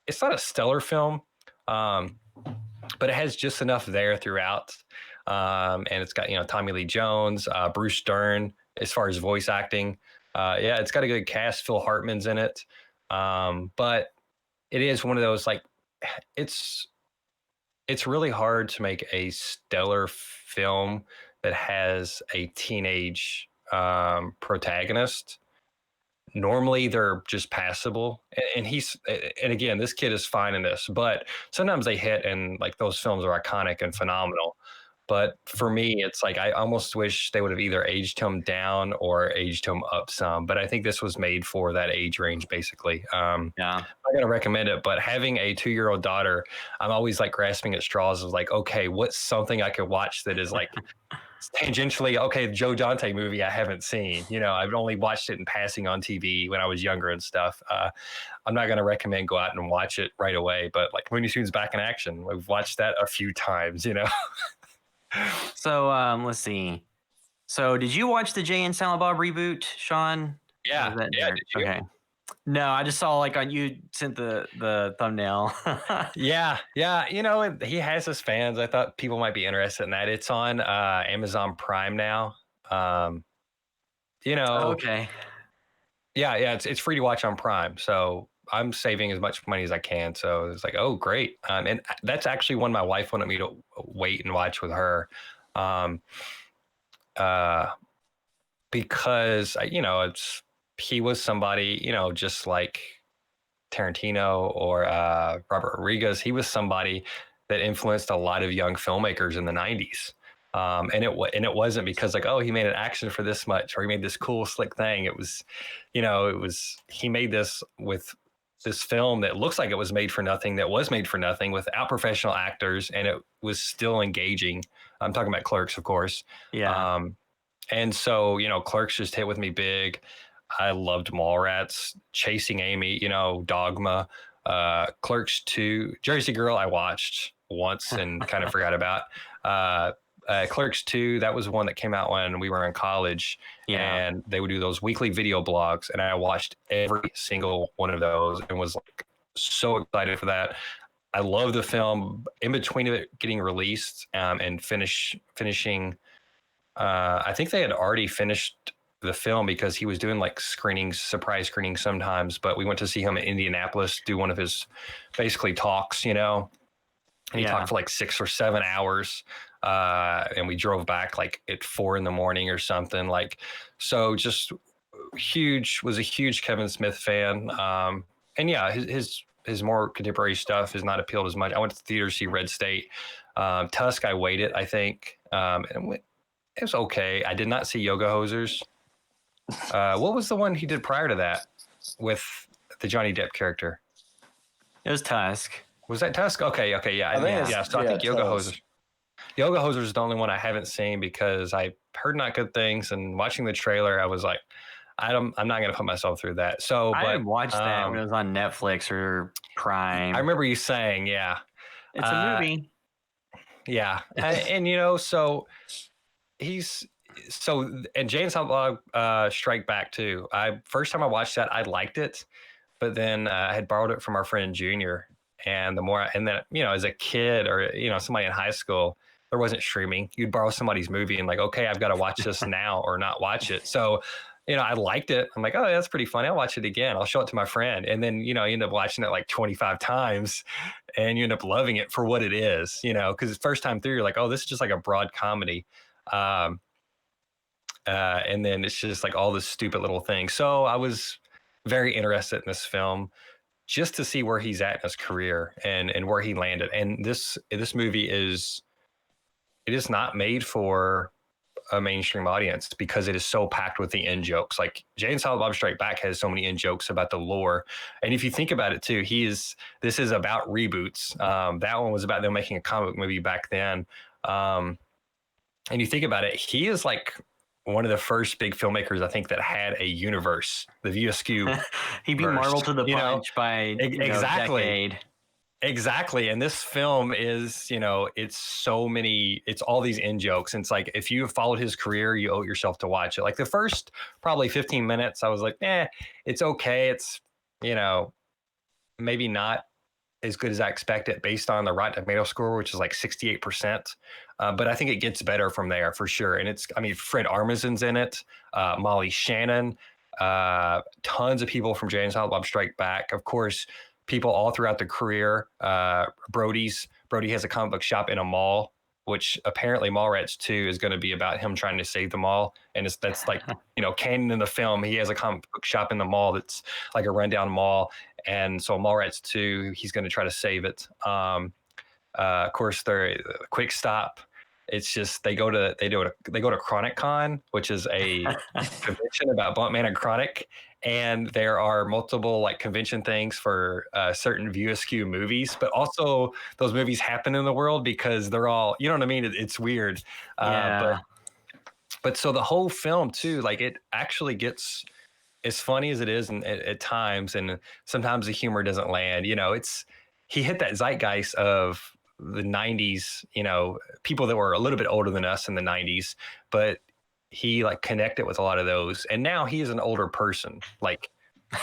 it's not a stellar film, but it has just enough there throughout. And it's got, Tommy Lee Jones, Bruce Dern, as far as voice acting. It's got a good cast. Phil Hartman's in it. But it is one of those, like, it's really hard to make a stellar film that has a teenage protagonist. Normally they're just passable, and again, this kid is fine in this, but sometimes they hit, and like those films are iconic and phenomenal. But for me, it's like I almost wish they would have either aged him down or aged him up some. But I think this was made for that age range, basically. I'm not going to recommend it, but having a 2-year-old daughter, I'm always like grasping at straws of like, okay, what's something I could watch that is like tangentially, okay, Joe Dante movie I haven't seen. I've only watched it in passing on TV when I was younger and stuff. I'm not going to recommend go out and watch it right away, but like Looney Tunes Back in Action, we've watched that a few times, So let's see. So did you watch the Jay and Silent Bob reboot, Sean? Yeah. Did you? Okay. No, I just saw like you sent the thumbnail. Yeah. He has his fans. I thought people might be interested in that. It's on Amazon Prime now. Okay. Yeah. It's free to watch on Prime. So I'm saving as much money as I can. So it's like, oh, great. And that's actually one my wife wanted me to wait and watch with her. Because, he was somebody, just like Tarantino or Robert Rodriguez. He was somebody that influenced a lot of young filmmakers in the 90s. And it wasn't because like, oh, he made an action for this much, or he made this cool, slick thing. It was, he made this with this film that looks like it was made for nothing, that was made for nothing without professional actors, and it was still engaging. I'm talking about Clerks, of course. Yeah. And so, Clerks just hit with me big. I loved Mallrats, Chasing Amy, Dogma, Clerks 2, Jersey Girl I watched once and kind of forgot about. Clerks 2, that was one that came out when we were in college, and they would do those weekly video blogs, and I watched every single one of those and was like so excited for that. I love the film. In between of it getting released and finishing I think they had already finished the film because he was doing like screenings, surprise screenings sometimes. But we went to see him in Indianapolis do one of his basically talks, you know, and he talked for like 6 or 7 hours. And we drove back like at 4 a.m. or something. Like, so just was a huge Kevin Smith fan. And yeah, his more contemporary stuff has not appealed as much. I went to the theater to see Red State. Tusk, I waited, I think. And it was okay. I did not see Yoga Hosers. What was the one he did prior to that with the Johnny Depp character? It was Tusk. Was that Tusk? Okay, yeah. So I think Yoga Hosers. Yoga Hosers is the only one I haven't seen because I heard not good things, and watching the trailer, I was like, I'm not going to put myself through that. So, I didn't watch that when it was on Netflix or Prime. I remember you saying, yeah, it's a movie. Yeah, and you know, so and Jane Silent Bob Strike Back too. First time I watched that, I liked it, but then I had borrowed it from our friend Junior, and then you know, as a kid or you know somebody in high school, there wasn't streaming. You'd borrow somebody's movie and like, okay, I've got to watch this now or not watch it. So, you know, I liked it. I'm like, oh, that's pretty funny. I'll watch it again. I'll show it to my friend. And then, you know, you end up watching it like 25 times and you end up loving it for what it is, you know, because the first time through, you're like, oh, this is just like a broad comedy. And then it's just like all this stupid little thing. So I was very interested in this film just to see where he's at in his career and where he landed. And this movie is not made for a mainstream audience because it is so packed with the in jokes. Like Jay and Silent Bob Strike Back has so many in jokes about the lore. And if you think about it too, this is about reboots. That one was about them making a comic movie back then. And you think about it, he is like one of the first big filmmakers, I think, that had a universe, the VSQ. He beat Marvel to the punch by exactly. decade. Exactly. And this film is, you know, it's all these in jokes. And it's like, if you have followed his career, you owe it yourself to watch it. Like the first probably 15 minutes, I was like, it's okay. It's, you know, maybe not as good as I expected based on the Rotten Tomato score, which is like 68%. But I think it gets better from there for sure. And Fred Armisen's in it, Molly Shannon, tons of people from Jay and Silent Bob Strike Back. Of course, people all throughout the career. Brody has a comic book shop in a mall, which apparently Mallrats 2 is going to be about him trying to save the mall. And that's like, you know, canon in the film. He has a comic book shop in the mall that's like a rundown mall. And so Mallrats 2, he's going to try to save it. Of course, they're Quick Stop. It's just they go to Chronic Con, which is a convention about Buntman and Chronic. And there are multiple like convention things for certain View Askew movies, but also those movies happen in the world because they're all, you know what I mean? It's weird. Yeah. But so the whole film too, like it actually gets as funny as it is at times. And sometimes the humor doesn't land, you know, he hit that zeitgeist of the 90s, you know, people that were a little bit older than us in the 90s, but he like connected with a lot of those. And now he is an older person. Like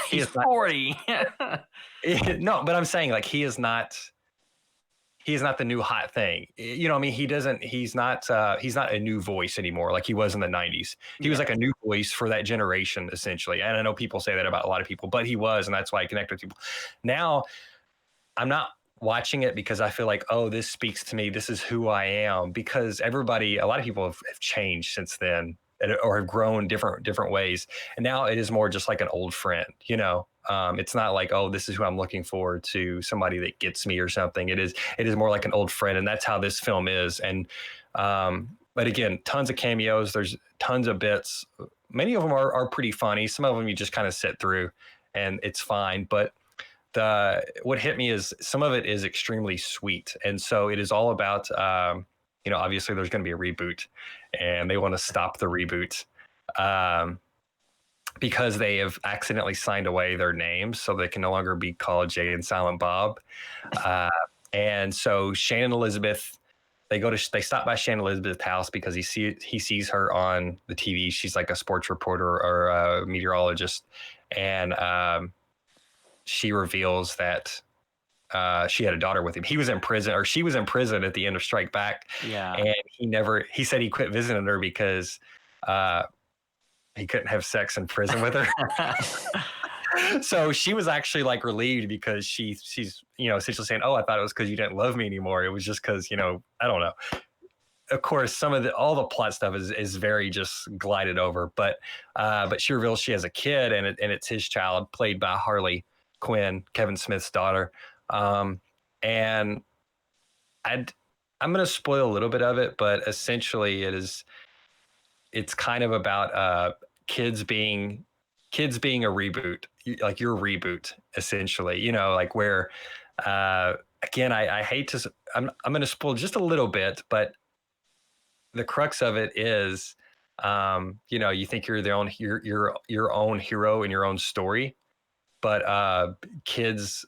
he's 40. No, but I'm saying like he is not the new hot thing. You know what I mean? He's not a new voice anymore like he was in the 90s. He was like a new voice for that generation, essentially. And I know people say that about a lot of people, but he was, and that's why I connect with people. Now, I'm not watching it because I feel like, oh, this speaks to me. This is who I am. Because a lot of people have changed since then or have grown different ways. And now it is more just like an old friend, you know? It's not like, oh, this is who I'm looking for to somebody that gets me or something. It is more like an old friend. And that's how this film is. And, but again, tons of cameos. There's tons of bits. Many of them are pretty funny. Some of them you just kind of sit through and it's fine. But what hit me is some of it is extremely sweet. And so it is all about, you know, obviously there's going to be a reboot and they want to stop the reboot because they have accidentally signed away their names so they can no longer be called Jay and Silent Bob. And so Shannon Elizabeth, they stop by Shannon Elizabeth's house because he sees her on the TV. She's like a sports reporter or a meteorologist. And, she reveals that she had a daughter with him. He was in prison, or she was in prison at the end of Strike Back. Yeah. And he said he quit visiting her because he couldn't have sex in prison with her. So she was actually like relieved because she's, you know, essentially saying, oh, I thought it was because you didn't love me anymore. It was just because, you know, I don't know. Of course, all the plot stuff is very just glided over, but she reveals she has a kid and it's his child, played by Harley Quinn, Kevin Smith's daughter. And I'm going to spoil a little bit of it, but essentially it's kind of about kids being a reboot, like your reboot, essentially, you know, like where, again, I hate to, I'm going to spoil just a little bit, but the crux of it is, you know, you think you're your own hero in your own story, but kids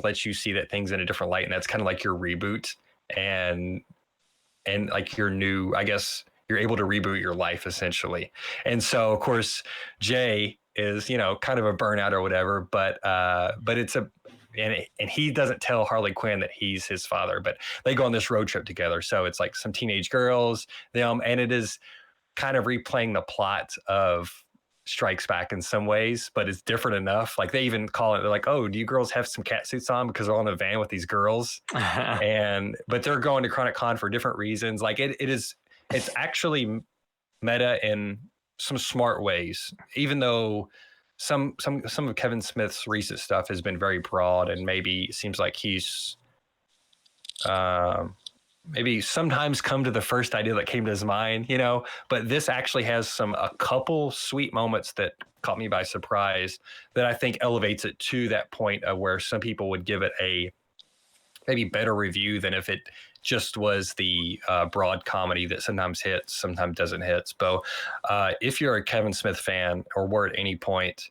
let you see that things in a different light. And that's kind of like your reboot and like your new, I guess, you're able to reboot your life essentially. And so of course, Jay is, you know, kind of a burnout or whatever, but it's and he doesn't tell Harley Quinn that he's his father, but they go on this road trip together. So it's like some teenage girls, and it is kind of replaying the plot of Strikes Back in some ways, but it's different enough. Like they even call it, they're like, oh, do you girls have some cat suits on? Because they're on a van with these girls. But they're going to Chronic Con for different reasons. Like it's actually meta in some smart ways, even though some of Kevin Smith's recent stuff has been very broad and maybe seems like he's maybe sometimes come to the first idea that came to his mind, you know, but this actually has a couple sweet moments that caught me by surprise that I think elevates it to that point of where some people would give it a maybe better review than if it just was the broad comedy that sometimes hits, sometimes doesn't hit. So if you're a Kevin Smith fan or were at any point,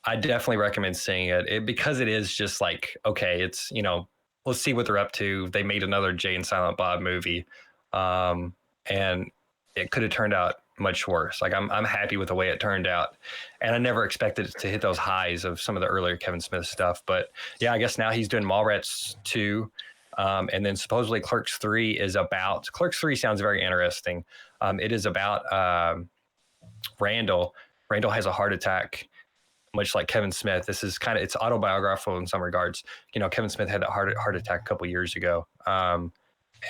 I definitely recommend seeing it because it is just like, okay, it's, you know, let's see what they're up to. They made another Jay and Silent Bob movie, and it could have turned out much worse. Like I'm happy with the way it turned out, and I never expected it to hit those highs of some of the earlier Kevin Smith stuff. But yeah, I guess now he's doing Mallrats 2, and then supposedly Clerks 3 is about. Clerks 3 sounds very interesting. It is about Randall. Randall has a heart attack, much like Kevin Smith. This is it's autobiographical in some regards. You know, Kevin Smith had a heart attack a couple years ago.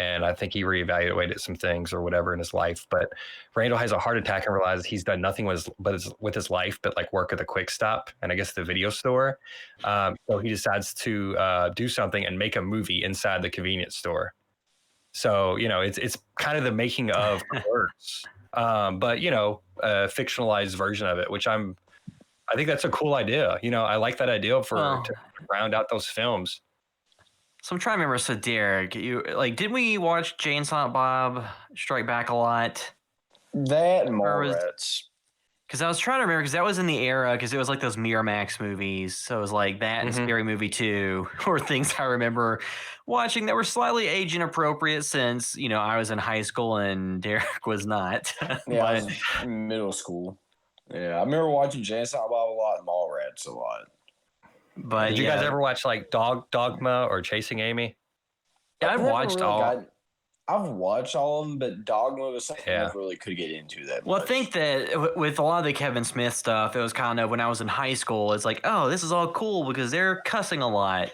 And I think he reevaluated some things or whatever in his life. But Randall has a heart attack and realizes he's done nothing with his life but like work at the Quick Stop and I guess the video store. So he decides to do something and make a movie inside the convenience store. So, you know, it's kind of the making of Clerks, but, you know, a fictionalized version of it, which I think that's a cool idea. You know, I like that idea to round out those films. So I'm trying to remember. So Derek, did we watch Jay and Silent Bob Strike Back a lot? That and Mallrats. Because I was trying to remember, because that was in the era, because it was like those Miramax movies. So it was like that and Scary Movie 2 were things I remember watching that were slightly age inappropriate since, you know, I was in high school and Derek was not. Yeah, I was in middle school. Yeah, I remember watching Jay and Silent Bob a lot and Mallrats a lot. But did you guys ever watch like Dogma or Chasing Amy? Yeah, I've watched all. I've watched all of them, but Dogma was something I never really could get into that much. I think that with a lot of the Kevin Smith stuff, it was kind of when I was in high school, it's like, oh, this is all cool because they're cussing a lot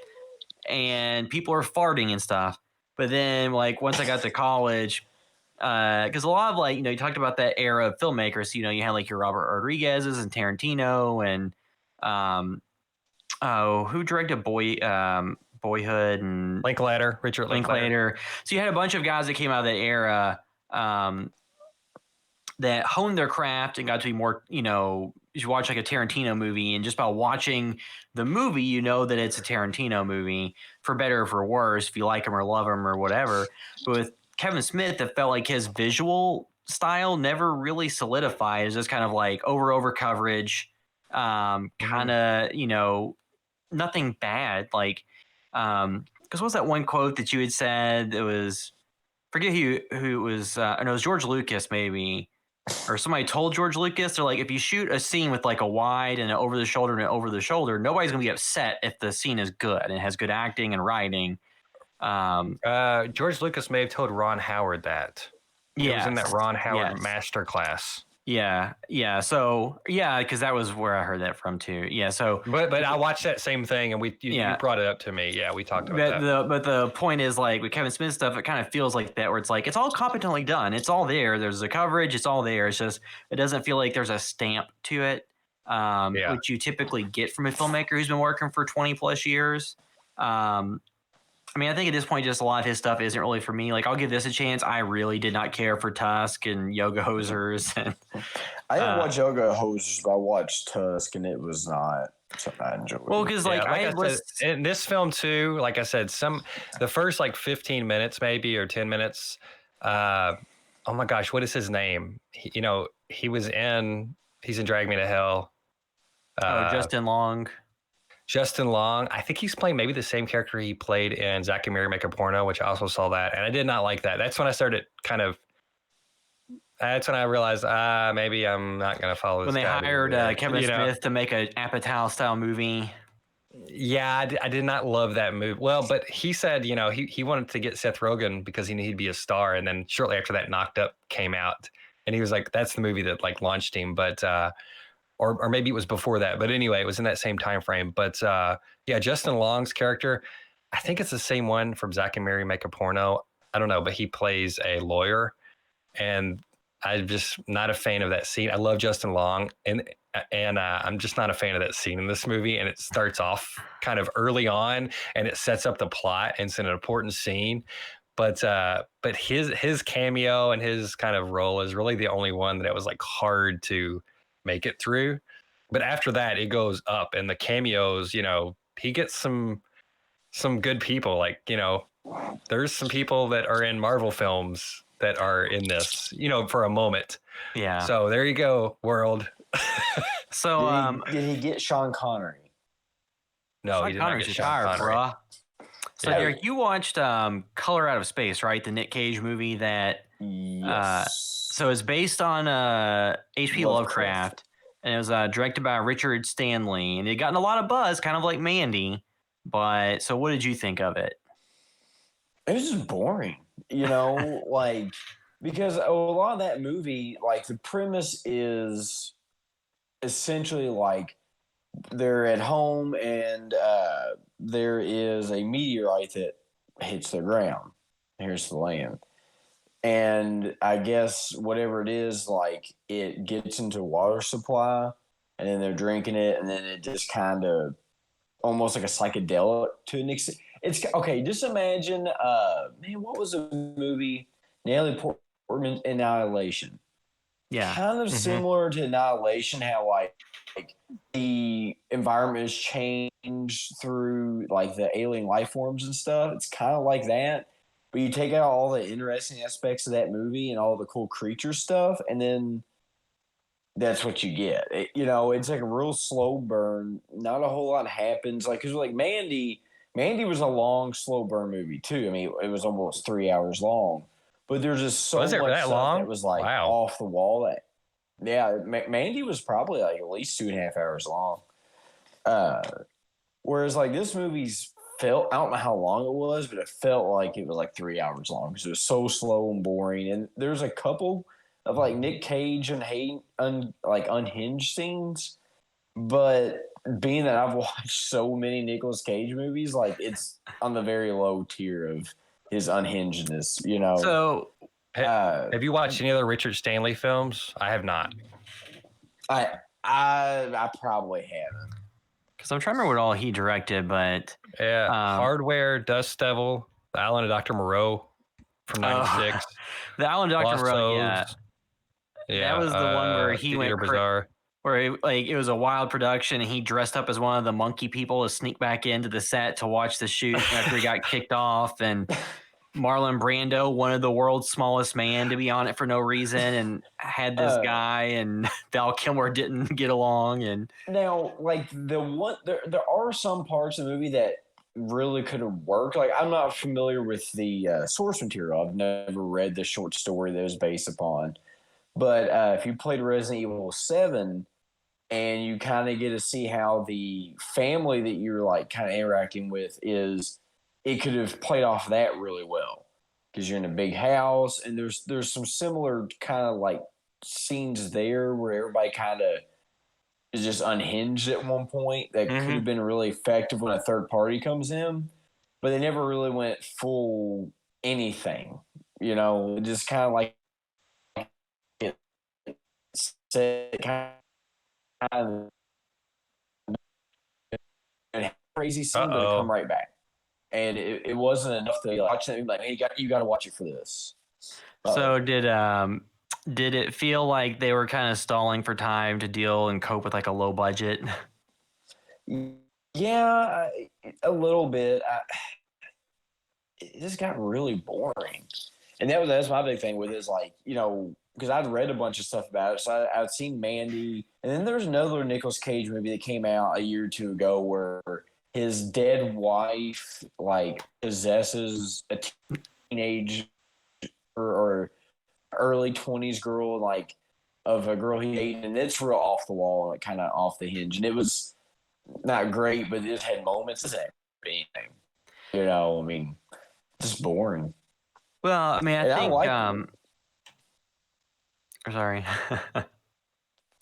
and people are farting and stuff. But then, like, once I got to college, because a lot of, like, you know, you talked about that era of filmmakers, you know, you had like your Robert Rodriguez's and Tarantino and who directed Boyhood and Richard Linklater. So you had a bunch of guys that came out of that era that honed their craft and got to be more, you know, you watch like a Tarantino movie and just by watching the movie, you know that it's a Tarantino movie for better or for worse, if you like him or love him or whatever. But with Kevin Smith, it felt like his visual style never really solidified. It was just kind of like over coverage, kind of, you know, nothing bad. Like, because what was that one quote that you had said? It was, forget who it was. No, it was George Lucas maybe. or somebody told George Lucas, they're like, if you shoot a scene with like a wide and an over the shoulder and an over the shoulder, nobody's gonna be upset if the scene is good and it has good acting and writing. George Lucas may have told Ron Howard that. It was in that Ron Howard masterclass. Yeah. So because that was where I heard that from too. Yeah. So, but I watched that same thing, and you brought it up to me. Yeah, we talked about that. But the point is, like with Kevin Smith stuff, it kind of feels like that, where it's like it's all competently done. It's all there. There's the coverage. It's all there. It's just it doesn't feel like there's a stamp to it, which you typically get from a filmmaker who's been working for 20 plus years. I mean, I think at this point, just a lot of his stuff isn't really for me. Like, I'll give this a chance. I really did not care for Tusk and Yoga Hosers. And, I didn't watch Yoga Hosers, but I watched Tusk, and it was not something I enjoyed. Well, because I was in this film too. Like I said, the first like 15 minutes maybe or 10 minutes. Oh my gosh, what is his name? He's in Drag Me to Hell. Justin Long. Justin Long, I think he's playing maybe the same character he played in Zack and Miri Make a Porno, which I also saw that. And I did not like that. That's when I started that's when I realized, maybe I'm not going to follow this. When they hired Kevin Smith to make an Apatow style movie. Yeah, I did not love that movie. Well, but he said, he wanted to get Seth Rogen because he knew he'd be a star. And then shortly after that, Knocked Up came out. And he was like, that's the movie that like launched him. But, or maybe it was before that, but anyway, it was in that same time frame. But Justin Long's character, I think it's the same one from Zack and Miri Make a Porno. I don't know, but he plays a lawyer, and I'm just not a fan of that scene. I love Justin Long, and I'm just not a fan of that scene in this movie. And it starts off kind of early on, and it sets up the plot, and it's an important scene. But his cameo and his kind of role is really the only one that it was like hard to make it through. But after that, it goes up, and the cameos, he gets some good people. Like, there's some people that are in Marvel films that are in this, for a moment. Yeah. So there you go, world. So did he get Sean Connery? No, Sean he did not get Sean Connery. Bruh. So Derek, you watched Color Out of Space, right? The Nick Cage movie that so it's based on H.P. Lovecraft, and it was directed by Richard Stanley, and it gotten a lot of buzz, kind of like Mandy. But so, what did you think of it? It was just boring, like because a lot of that movie, like the premise is essentially like they're at home and there is a meteorite that hits the ground. Here's the land. And I guess whatever it is, like it gets into water supply, and then they're drinking it, and then it just kind of almost like a psychedelic to an extent. It's okay. Just imagine, what was the movie? Natalie Portman, Annihilation. Yeah, kind of similar to Annihilation. How like the environment has changed through like the alien life forms and stuff. It's kind of like that. But you take out all the interesting aspects of that movie and all the cool creature stuff, and then that's what you get. It's like a real slow burn. Not a whole lot happens. Like, because like Mandy was a long, slow burn movie too. I mean, it was almost 3 hours long. But there's just so much stuff that was like off the wall. Mandy was probably like at least 2.5 hours long. Whereas like this movie's I don't know how long it was, but it felt like it was like 3 hours long because it was so slow and boring. And there's a couple of like Nick Cage and unhinged scenes, but being that I've watched so many Nicolas Cage movies, like it's on the very low tier of his unhingedness, So, have you watched any other Richard Stanley films? I have not. I probably haven't. Because I'm trying to remember what all he directed, but Hardware, Dust Devil, The Island of Dr. Moreau from '96. The Island of Dr. Moreau, yeah. That was the one where he went bizarre. Where it was a wild production, and he dressed up as one of the monkey people to sneak back into the set to watch the shoot after he got kicked off, and Marlon Brando wanted the world's smallest man to be on it for no reason, and had this guy, and Val Kilmer didn't get along. And now, like there are some parts of the movie that really could have worked. Like, I'm not familiar with the source material. I've never read the short story that it was based upon, But if you played Resident Evil 7, and you kind of get to see how the family that you're like kind of interacting with is, it could have played off that really well because you're in a big house, and there's some similar kind of like scenes there where everybody kind of is just unhinged at one point that could have been really effective when a third party comes in, but they never really went full anything. Just kind of like it said, kind of crazy scene, but it come right back. And it wasn't enough to watch it. Like, hey, you got to watch it for this. So did it feel like they were kind of stalling for time to deal and cope with like a low budget? Yeah, a little bit. It just got really boring, and that's my big thing with it, is like, because I'd read a bunch of stuff about it, so I'd seen Mandy, and then there's another Nicolas Cage movie that came out a year or two ago where his dead wife like possesses a teenage or early 20s girl, like of a girl he dated, and it's real off the wall, like kind of off the hinge, and it was not great, but it just had moments of anything. I mean, just boring. Well, I mean, I think sorry.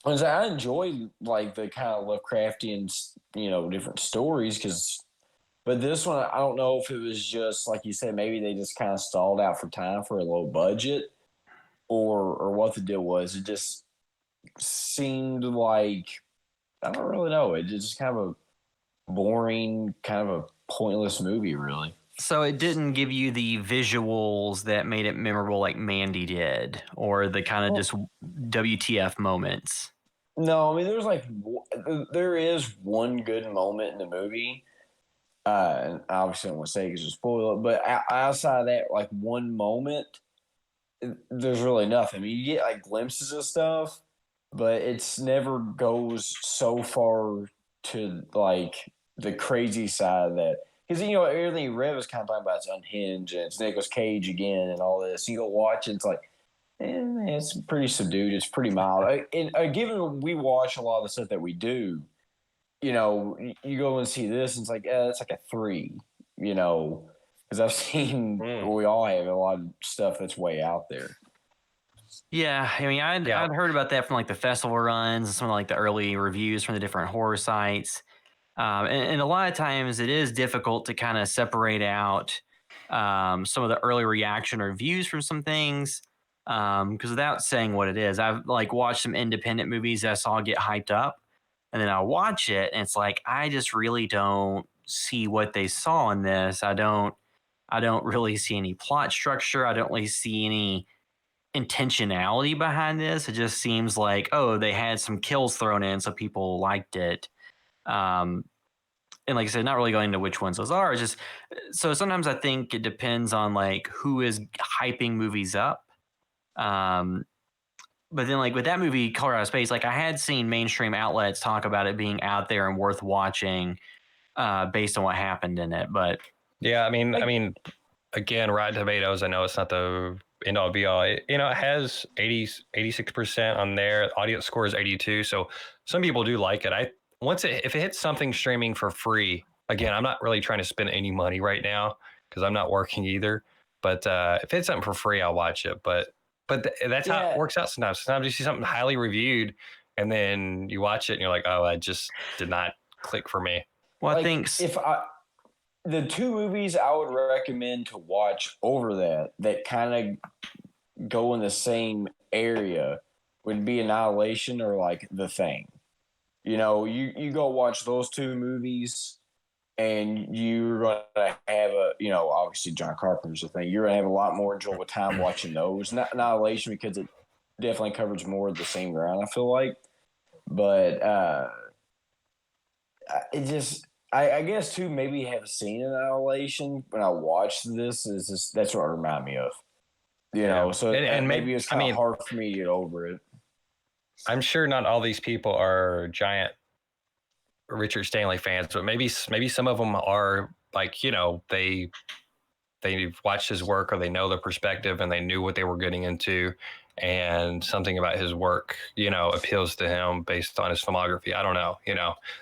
I enjoy like the kind of Lovecraftian, different stories, but this one, I don't know if it was just like you said, maybe they just kind of stalled out for time for a low budget, or what the deal was. It just seemed like, I don't really know. It's just kind of a boring, kind of a pointless movie, really. So it didn't give you the visuals that made it memorable like Mandy did, or the kind of just WTF moments. No, I mean, there is one good moment in the movie. And obviously I don't want to say because you spoil it, but outside of that, like one moment, there's really nothing. I mean, you get like glimpses of stuff, but it's never goes so far to like the crazy side of that. Because everything you read was kind of talking about it's unhinged and it's Nicolas Cage again and all this. You go watch it, it's like, it's pretty subdued. It's pretty mild. And given we watch a lot of the stuff that we do, you go and see this, and it's like, it's like a 3. Because I've seen, we all have a lot of stuff that's way out there. Yeah, I mean, I'd heard about that from like the festival runs and some of like the early reviews from the different horror sites. And a lot of times it is difficult to kind of separate out some of the early reaction or views from some things. Because without saying what it is, I've like watched some independent movies that I saw get hyped up, and then I watch it and it's like, I just really don't see what they saw in this. I don't really see any plot structure. I don't really see any intentionality behind this. It just seems like, oh, they had some kills thrown in, so people liked it. And like I said, not really going into which ones those are. It's just, so sometimes I think it depends on like who is hyping movies up. But then like with that movie, Color Out of Space, like I had seen mainstream outlets talk about it being out there and worth watching based on what happened in it. But yeah, I mean, again, Rotten Tomatoes, I know it's not the end all be all. It has 86% on there. Audience score is 82. So some people do like it. If it hits something streaming for free, again, I'm not really trying to spend any money right now because I'm not working either. But if it's something for free, I'll watch it. But that's how it works out sometimes. Sometimes you see something highly reviewed and then you watch it and you're like, oh, I just did not click for me. Well, I think the 2 movies I would recommend to watch over that kind of go in the same area would be Annihilation or like The Thing. You go watch those 2 movies and you're going to have obviously John Carpenter's The Thing. You're going to have a lot more enjoyable time watching those. Not Annihilation because it definitely covers more of the same ground, I feel like. But it just, I guess too, maybe have seen Annihilation when I watched this. That's what it reminded me of. So and maybe it's kind of hard for me to get over it. I'm sure not all these people are giant Richard Stanley fans, but maybe some of them are like, they they've watched his work or they know the perspective and they knew what they were getting into, and something about his work, appeals to him based on his filmography. I don't know,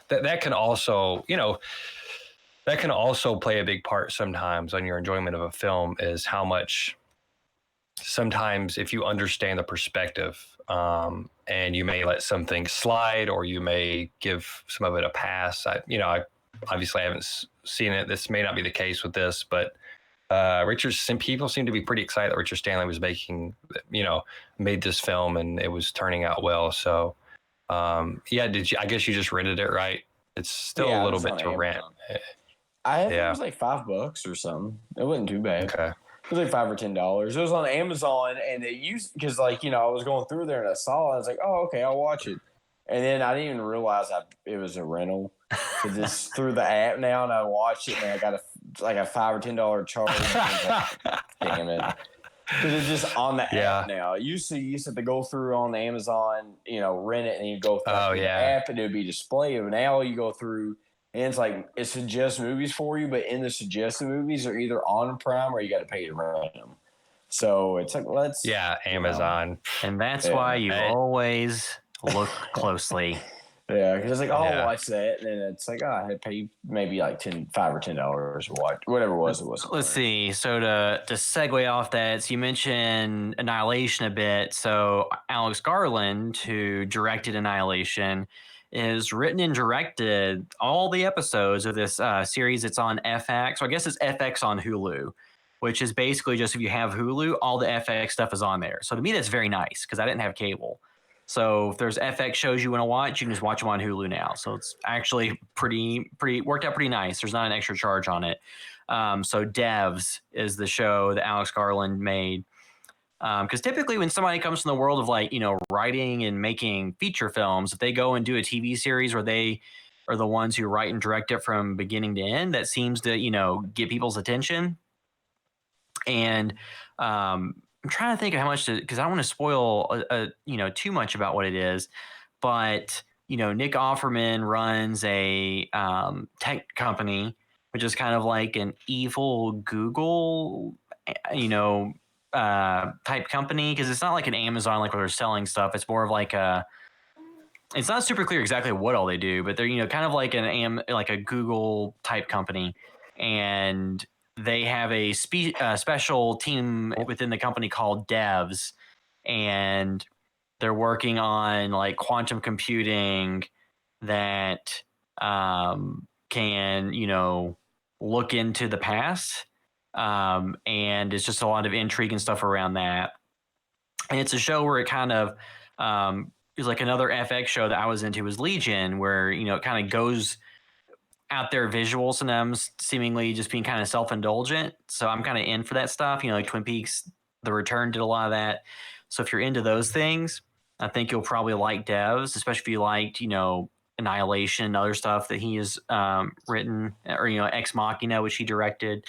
that can also, that can also play a big part sometimes on your enjoyment of a film, is how much sometimes if you understand the perspective, and you may let some things slide or you may give some of it a pass. I obviously I haven't seen it. This may not be the case with this, but people seem to be pretty excited that Richard Stanley was made this film and it was turning out well. So, I guess you just rented it, right? It's still a little bit to rent. I think it was like $5 or something. It wasn't too bad. Okay. It was like $5 or $10. It was on Amazon, and it used because I was going through there and I saw it. I was like, oh, okay, I'll watch it. And then I didn't even realize it was a rental. So just through the app now, and I watched it, and I got a $5 or $10 charge. Damn it! Because it's just on the app now. You used to go through on the Amazon, rent it, and you go through the app, and it would be displayed. But now you go through. And it's like it suggests movies for you, but in the suggested movies are either on Prime or you got to pay to rent them. So it's like Amazon, and that's why you always look closely. Yeah, because it's like I'll watch that, and then it's like I had to pay maybe like $5 or $10 to watch whatever it was. Let's see. So to segue off that, so you mentioned Annihilation a bit. So Alex Garland, who directed Annihilation, is written and directed all the episodes of this series. It's on FX. So I guess it's FX on Hulu, which is basically just if you have Hulu, all the FX stuff is on there. So to me, that's very nice because I didn't have cable. So if there's FX shows you want to watch, you can just watch them on Hulu now. So it's actually pretty worked out pretty nice. There's not an extra charge on it. So Devs is the show that Alex Garland made. Because typically when somebody comes from the world of writing and making feature films, if they go and do a TV series where they are the ones who write and direct it from beginning to end, that seems to, get people's attention. And I'm trying to think of how much because I don't want to spoil, too much about what it is. But, Nick Offerman runs a tech company, which is kind of like an evil Google, type company, because it's not like an Amazon where they're selling stuff. It's more of it's not super clear exactly what all they do, but they're kind of like a Google type company, and they have a special team within the company called Devs, and they're working on quantum computing that can look into the past. And it's just a lot of intrigue and stuff around that. And it's a show where it kind of is like another FX show that I was into was Legion, where, it kind of goes out there visuals and them seemingly just being kind of self-indulgent. So I'm kind of in for that stuff. Like Twin Peaks, The Return did a lot of that. So if you're into those things, I think you'll probably like Devs, especially if you liked, Annihilation and other stuff that he has written, or, Ex Machina, which he directed.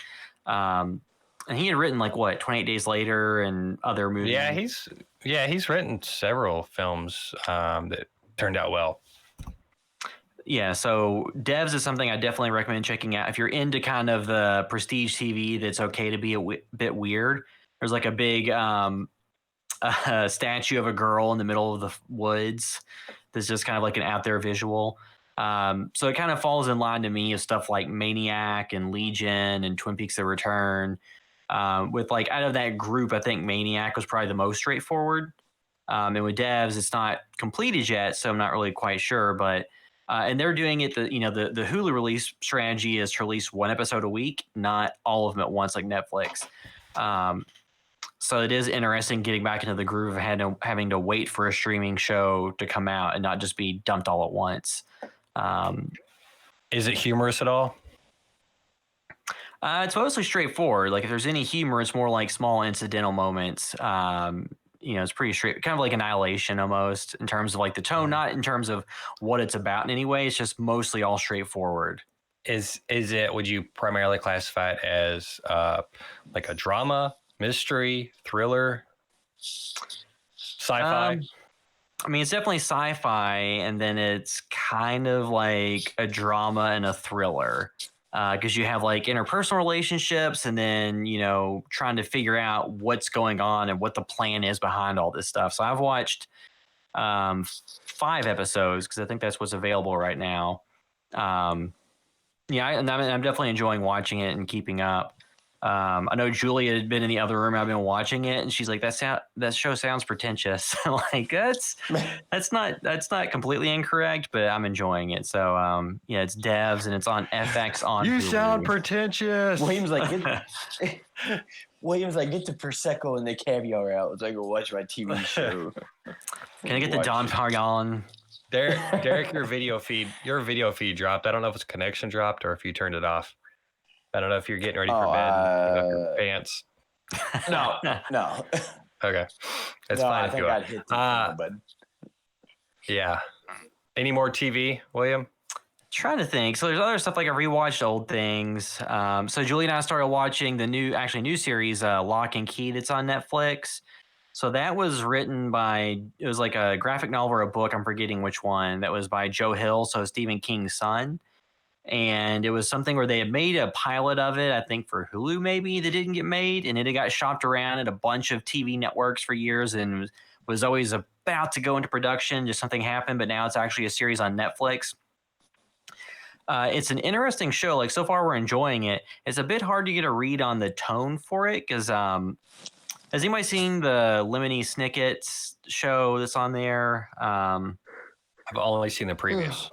And he had written 28 Days Later and other movies. He's written several films that turned out well. Yeah, so Devs is something I definitely recommend checking out if you're into kind of the prestige TV that's okay to be a bit weird. There's a big statue of a girl in the middle of the woods that's just kind of an out there visual. So it kind of falls in line to me of stuff like Maniac and Legion and Twin Peaks: The Return. With out of that group, I think Maniac was probably the most straightforward. And with Devs, it's not completed yet, so I'm not really quite sure. But and they're doing it. The Hulu release strategy is to release one episode a week, not all of them at once like Netflix. So it is interesting getting back into the groove of having to wait for a streaming show to come out and not just be dumped all at once. Is it humorous at all? It's mostly straightforward. If there's any humor, it's more small incidental moments. It's pretty straight, kind of like Annihilation almost in terms of the tone, not in terms of what it's about in any way. It's just mostly all straightforward. Would you primarily classify it as a drama, mystery, thriller, sci-fi? It's definitely sci-fi, and then it's kind of like a drama and a thriller. because you have like interpersonal relationships and then, trying to figure out what's going on and what the plan is behind all this stuff. So I've watched 5 episodes because I think that's what's available right now. I'm definitely enjoying watching it and keeping up. I know Julia had been in the other room. I've been watching it, and she's like, "That show sounds pretentious." Like that's not completely incorrect, but I'm enjoying it. So it's devs and it's on FX on. You Hulu. sound pretentious. William's like, get the prosecco and the caviar out. Let's go watch my TV show. Can I get the Don Perignon? Derek, your video feed dropped. I don't know if it's connection dropped or if you turned it off. I don't know if you're getting ready for bed and take off your pants. No. Okay. That's fine. I think I'd hit the button. Yeah. Any more TV, William? Trying to think. So there's other stuff like I rewatched old things. So Julie and I started watching the new series, Lock and Key, that's on Netflix. So that was written by, it was like a graphic novel or a book, I'm forgetting which one, that was by Joe Hill, so Stephen King's son. And it was something where they had made a pilot of it, I think for Hulu maybe, that didn't get made. And it got shopped around at a bunch of TV networks for years and was always about to go into production. Just something happened, but now it's actually a series on Netflix. It's an interesting show. Like so far we're enjoying it. It's a bit hard to get a read on the tone for it because has anybody seen the Lemony Snicket's show that's on there? I've only seen the previews.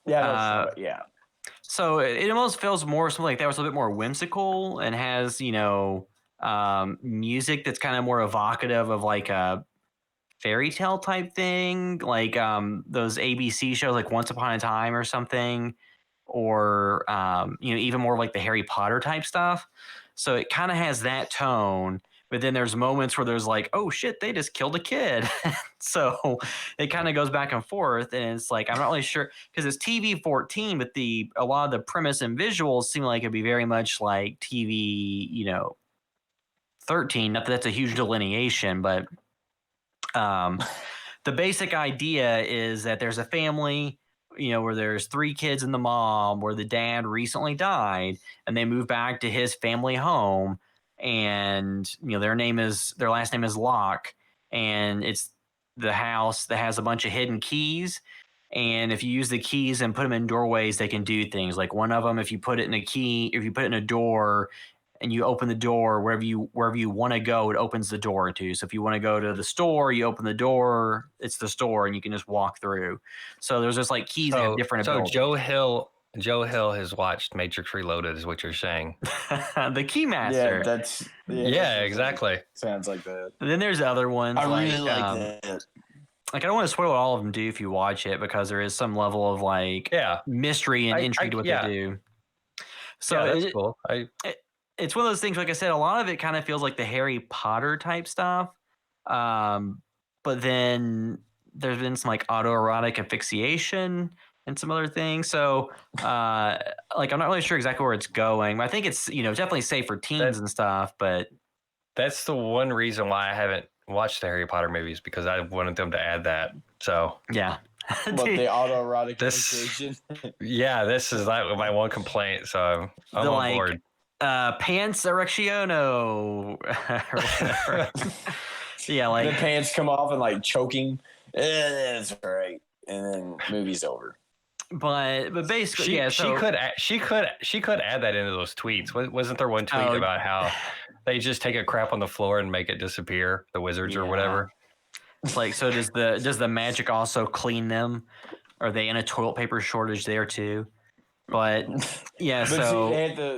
Yeah. So it almost feels more something like that was a little bit more whimsical and has, music that's kind of more evocative of like a fairy tale type thing, like those ABC shows like Once Upon a Time or something, or, even more like the Harry Potter type stuff. So it kind of has that tone. But then there's moments where there's like, oh shit, they just killed a kid. So it kind of goes back and forth. And it's like, I'm not really sure because it's TV 14, but a lot of the premise and visuals seem like it'd be very much like TV, 13. Not that that's a huge delineation, but the basic idea is that there's a family, where there's 3 kids and the mom, where the dad recently died and they move back to his family home. And their last name is Locke, and it's the house that has a bunch of hidden keys. And if you use the keys and put them in doorways, they can do things. Like one of them, if you put it in a door, and you open the door wherever you want to go, it opens the door to. So if you want to go to the store, you open the door, it's the store, and you can just walk through. So there's just like keys that have different abilities. So Joe Hill has watched Matrix Reloaded, is what you're saying. The Keymaster. Yeah, exactly. Sounds like that. And then there's other ones. I really like that. Like I don't want to spoil what all of them do if you watch it because there is some level of like mystery and intrigue to what they do. So that's cool. It's one of those things. Like I said, a lot of it kind of feels like the Harry Potter type stuff. But then there's been some like autoerotic asphyxiation and some other things. So, I'm not really sure exactly where it's going. I think it's, definitely safe for teens and stuff, but that's the one reason why I haven't watched the Harry Potter movies because I wanted them to add that. So, yeah. But the autoerotic asphyxiation. Yeah, this is like my one complaint. So I'm on board. Pants erectiono. Yeah, like the pants come off and like choking. That's right. And then movie's over. But basically, she could add that into those tweets. Wasn't there one tweet about how they just take a crap on the floor and make it disappear, the wizards or whatever? It's like, so does the magic also clean them? Are they in a toilet paper shortage there too? But yeah, but so see,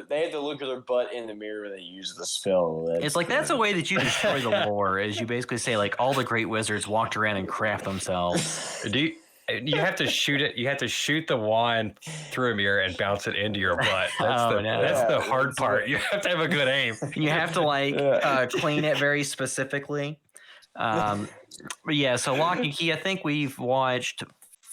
they had to look at their butt in the mirror when they use the spell. It's like that's a way that you destroy the lore, is you basically say like all the great wizards walked around and craft themselves. You have to shoot it. You have to shoot the wand through a mirror and bounce it into your butt. That's the hard part. You have to have a good aim. You have to clean it very specifically. But yeah, so Lock and Key, I think we've watched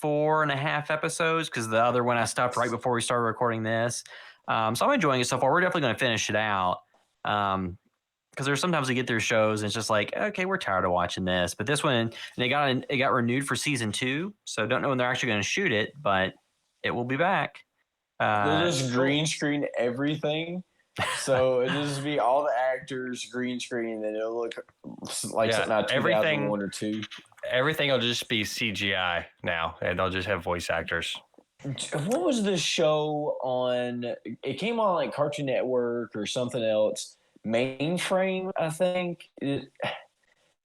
4.5 episodes because the other one I stopped right before we started recording this. So I'm enjoying it so far. We're definitely going to finish it out. Because there's sometimes we get through shows and it's just like, okay, we're tired of watching this. But this one, it got renewed for season 2. So don't know when they're actually going to shoot it, but it will be back. They'll just green screen everything. So it'll just be all the actors green screen, and it'll look like something out of 2001 or 2. Everything will just be CGI now, and they'll just have voice actors. What was the show on? It came on like Cartoon Network or something else. Mainframe, I think.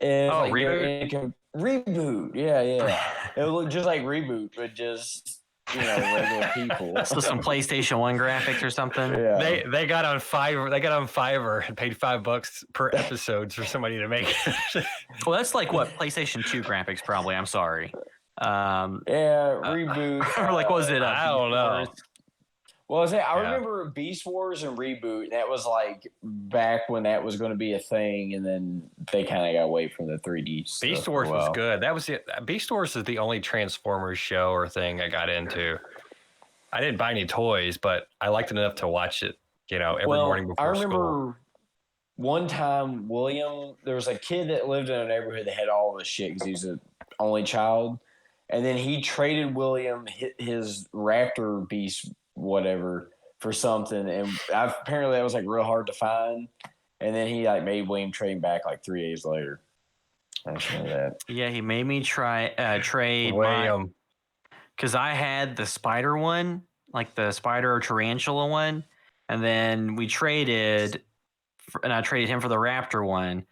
Reboot. Reboot, yeah. It would look just like Reboot, but just regular people. So some PlayStation 1 graphics or something. Yeah. They got on Fiverr. They got on Fiverr and paid $5 per episode for somebody to make it. Well, that's like what PlayStation 2 graphics, probably. I'm sorry. Reboot. Or like, what was it? I don't know. Well, I remember Beast Wars and Reboot. That was like back when that was going to be a thing, and then they kind of got away from the 3D stuff. Beast Wars was good. That was it. Beast Wars is the only Transformers show or thing I got into. I didn't buy any toys, but I liked it enough to watch it. Every morning before school. I remember one time there was a kid that lived in a neighborhood that had all this shit because he's an only child, and then he traded William his Raptor Beast whatever for something, and apparently that was like real hard to find, and then he like made William trade back like 3 days later. I just know that. Yeah, he made me trade William because I had the spider one, like the spider or tarantula one, and then we traded, and I traded him for the raptor one.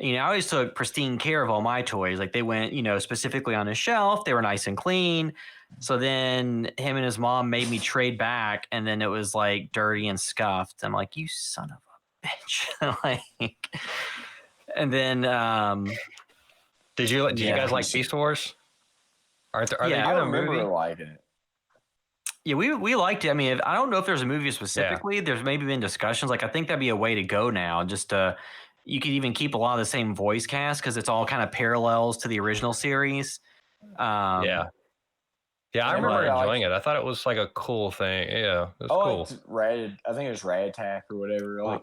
I always took pristine care of all my toys. Like they went, specifically on a shelf. They were nice and clean. So then him and his mom made me trade back, and then it was like dirty and scuffed. I'm like, you son of a bitch. And then did you guys like Beast Wars? Are they doing I a remember movie? liking it. Yeah, we liked it. I mean, I don't know if there's a movie specifically. Yeah. There's maybe been discussions. Like I think that'd be a way to go now. Just you could even keep a lot of the same voice cast because it's all kind of parallels to the original series. Yeah, I remember enjoying it. I thought it was like a cool thing. Yeah, it was cool. I think it was Rat Attack or whatever.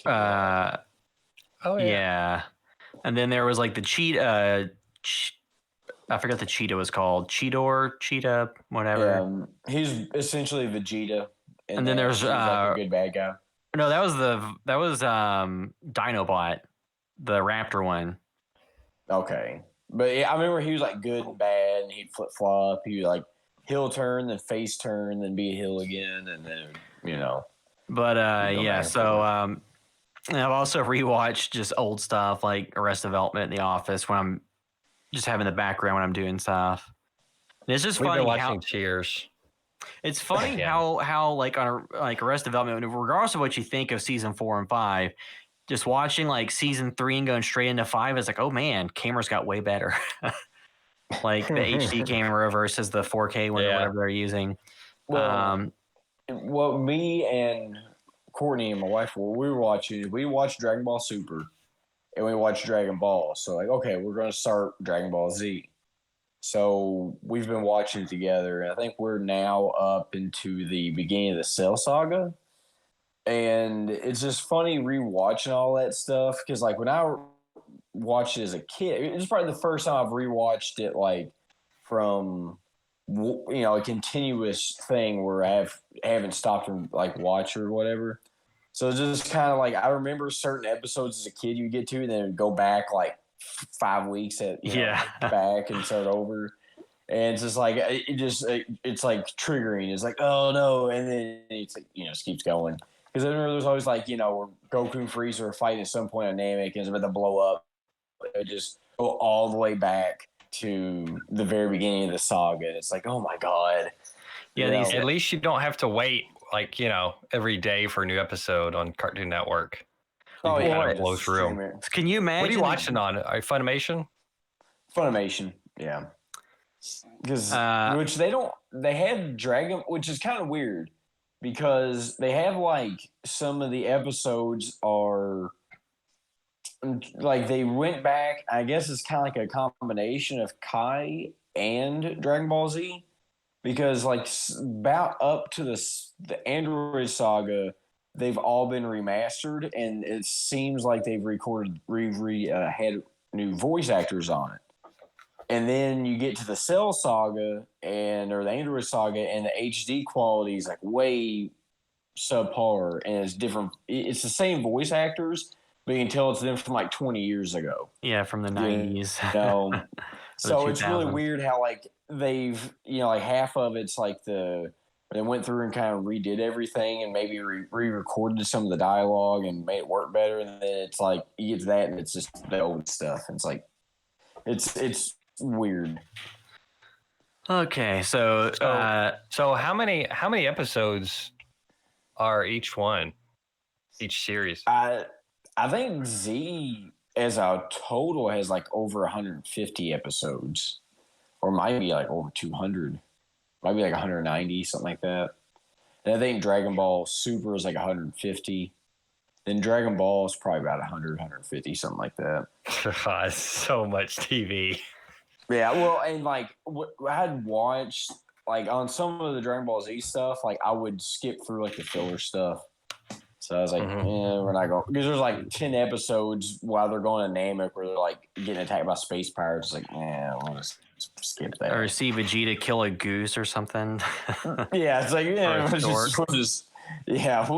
Yeah. And then there was like the cheetah. I forgot the cheetah was called. Cheetah, whatever. He's essentially Vegeta. And then there's like a good bad guy. No, that was Dinobot, the Raptor one. Okay, but yeah, I remember he was like good and bad, and he'd flip flop. He would like heel turn, then face turn, then be a heel again, and then But yeah, so I've also rewatched just old stuff like Arrested Development, The Office when I'm just having the background when I'm doing stuff. And it's just funny. We've been watching Cheers. It's funny how like on like Arrested Development, regardless of what you think of season 4 and 5, just watching like season 3 and going straight into 5 is like, oh man, cameras got way better. Like the HD camera versus the 4K one or whatever they're using. Well, me and Courtney and my wife, we watched Dragon Ball Super and we watched Dragon Ball. So like, okay, we're going to start Dragon Ball Z. So we've been watching it together, and I think we're now up into the beginning of the Cell Saga. And it's just funny rewatching all that stuff because like when I watched it as a kid, it was probably the first time I've rewatched it like from a continuous thing where I haven't stopped and like watch or whatever. So it's just kind of like I remember certain episodes as a kid you get to, and then go back like 5 weeks back and start over. And it's just like it's like triggering. It's like, oh no, and then it's like it keeps going. Because I remember there's always like where Goku and Frieza are fighting at some point on Namek and it's about to blow up. It just go all the way back to the very beginning of the saga. It's like, oh my god. Yeah, at least you don't have to wait like every day for a new episode on Cartoon Network. Oh yeah, kind of blow through them. Can you imagine? What are you watching on? Funimation? Funimation, yeah. Because which they have Dragon, which is kind of weird because they have like some of the episodes are like they went back. I guess it's kind of like a combination of Kai and Dragon Ball Z because like about up to the Android Saga, they've all been remastered, and it seems like they've had new voice actors on it. And then you get to the Cell Saga or the Android Saga, and the HD quality is like way subpar, and it's different. It's the same voice actors, but you can tell it's them from like 20 years ago. Yeah, from the 90s. So it's really weird how like they've like half of it's like they went through and kind of redid everything and maybe re-recorded some of the dialogue and made it work better, and then it's like you get to that and it's just the old stuff. And it's like it's weird. Okay, so how many episodes are each series? I think Z as a total has like over 150 episodes, or might be like over 200, might be like 190, something like that. And I think Dragon Ball Super is like 150. Then Dragon Ball is probably about 100, 150, something like that. So much TV. Yeah, well, and like I had watched like on some of the Dragon Ball Z stuff, like I would skip through like the filler stuff. So I was like, we're not going, because there's like 10 episodes while they're going to Namek where they're like getting attacked by space pirates. It's like, we'll just skip that. Or see Vegeta kill a goose or something. Yeah, it's like we'll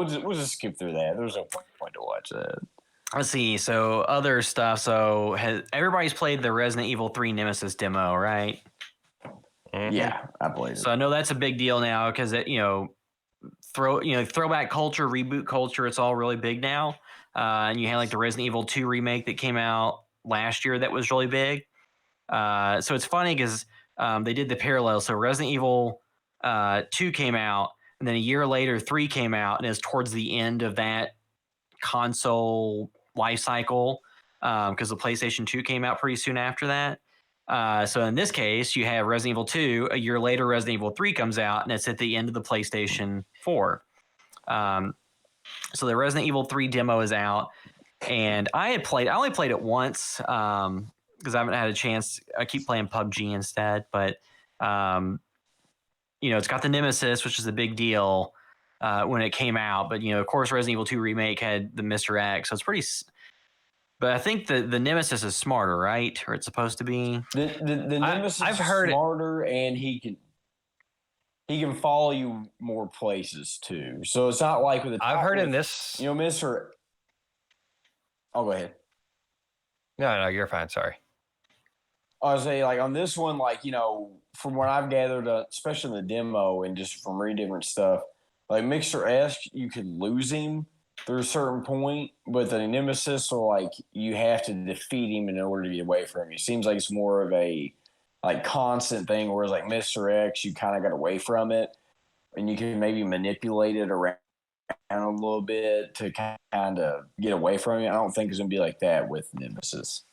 just skip through that. There's no point to watch that. Let's see. So other stuff. So everybody's played the Resident Evil 3 Nemesis demo, right? Mm-hmm. Yeah, I played it. So I know that's a big deal now because throwback culture, reboot culture, it's all really big now. And you had like the Resident Evil 2 remake that came out last year that was really big. So it's funny because they did the parallel. So Resident Evil 2 came out, and then a year later 3 came out, and it's towards the end of that console life cycle because the PlayStation 2 came out pretty soon after that. So in this case, you have Resident Evil 2. A year later, Resident Evil 3 comes out, and it's at the end of the PlayStation 4. So the Resident Evil 3 demo is out, and I only played it once because I haven't had a chance. I keep playing PUBG instead, but it's got the Nemesis, which is a big deal when it came out. But of course, Resident Evil 2 remake had the Mr. X, so it's pretty. But I think the Nemesis is smarter, right? Or it's supposed to be. The Nemesis is smarter, and he can follow you more places too. So it's not like with the. I've heard in this. Mr. Oh, go ahead. No, you're fine. Sorry. I was saying, like on this one, like from what I've gathered, especially in the demo and just from reading different stuff, like Mr. S, you can lose him through a certain point, but the Nemesis will like you have to defeat him in order to get away from him. It seems like it's more of a like constant thing, whereas like Mr. X, you kind of got away from it, and you can maybe manipulate it around a little bit to kind of get away from it. I don't think it's gonna be like that with Nemesis.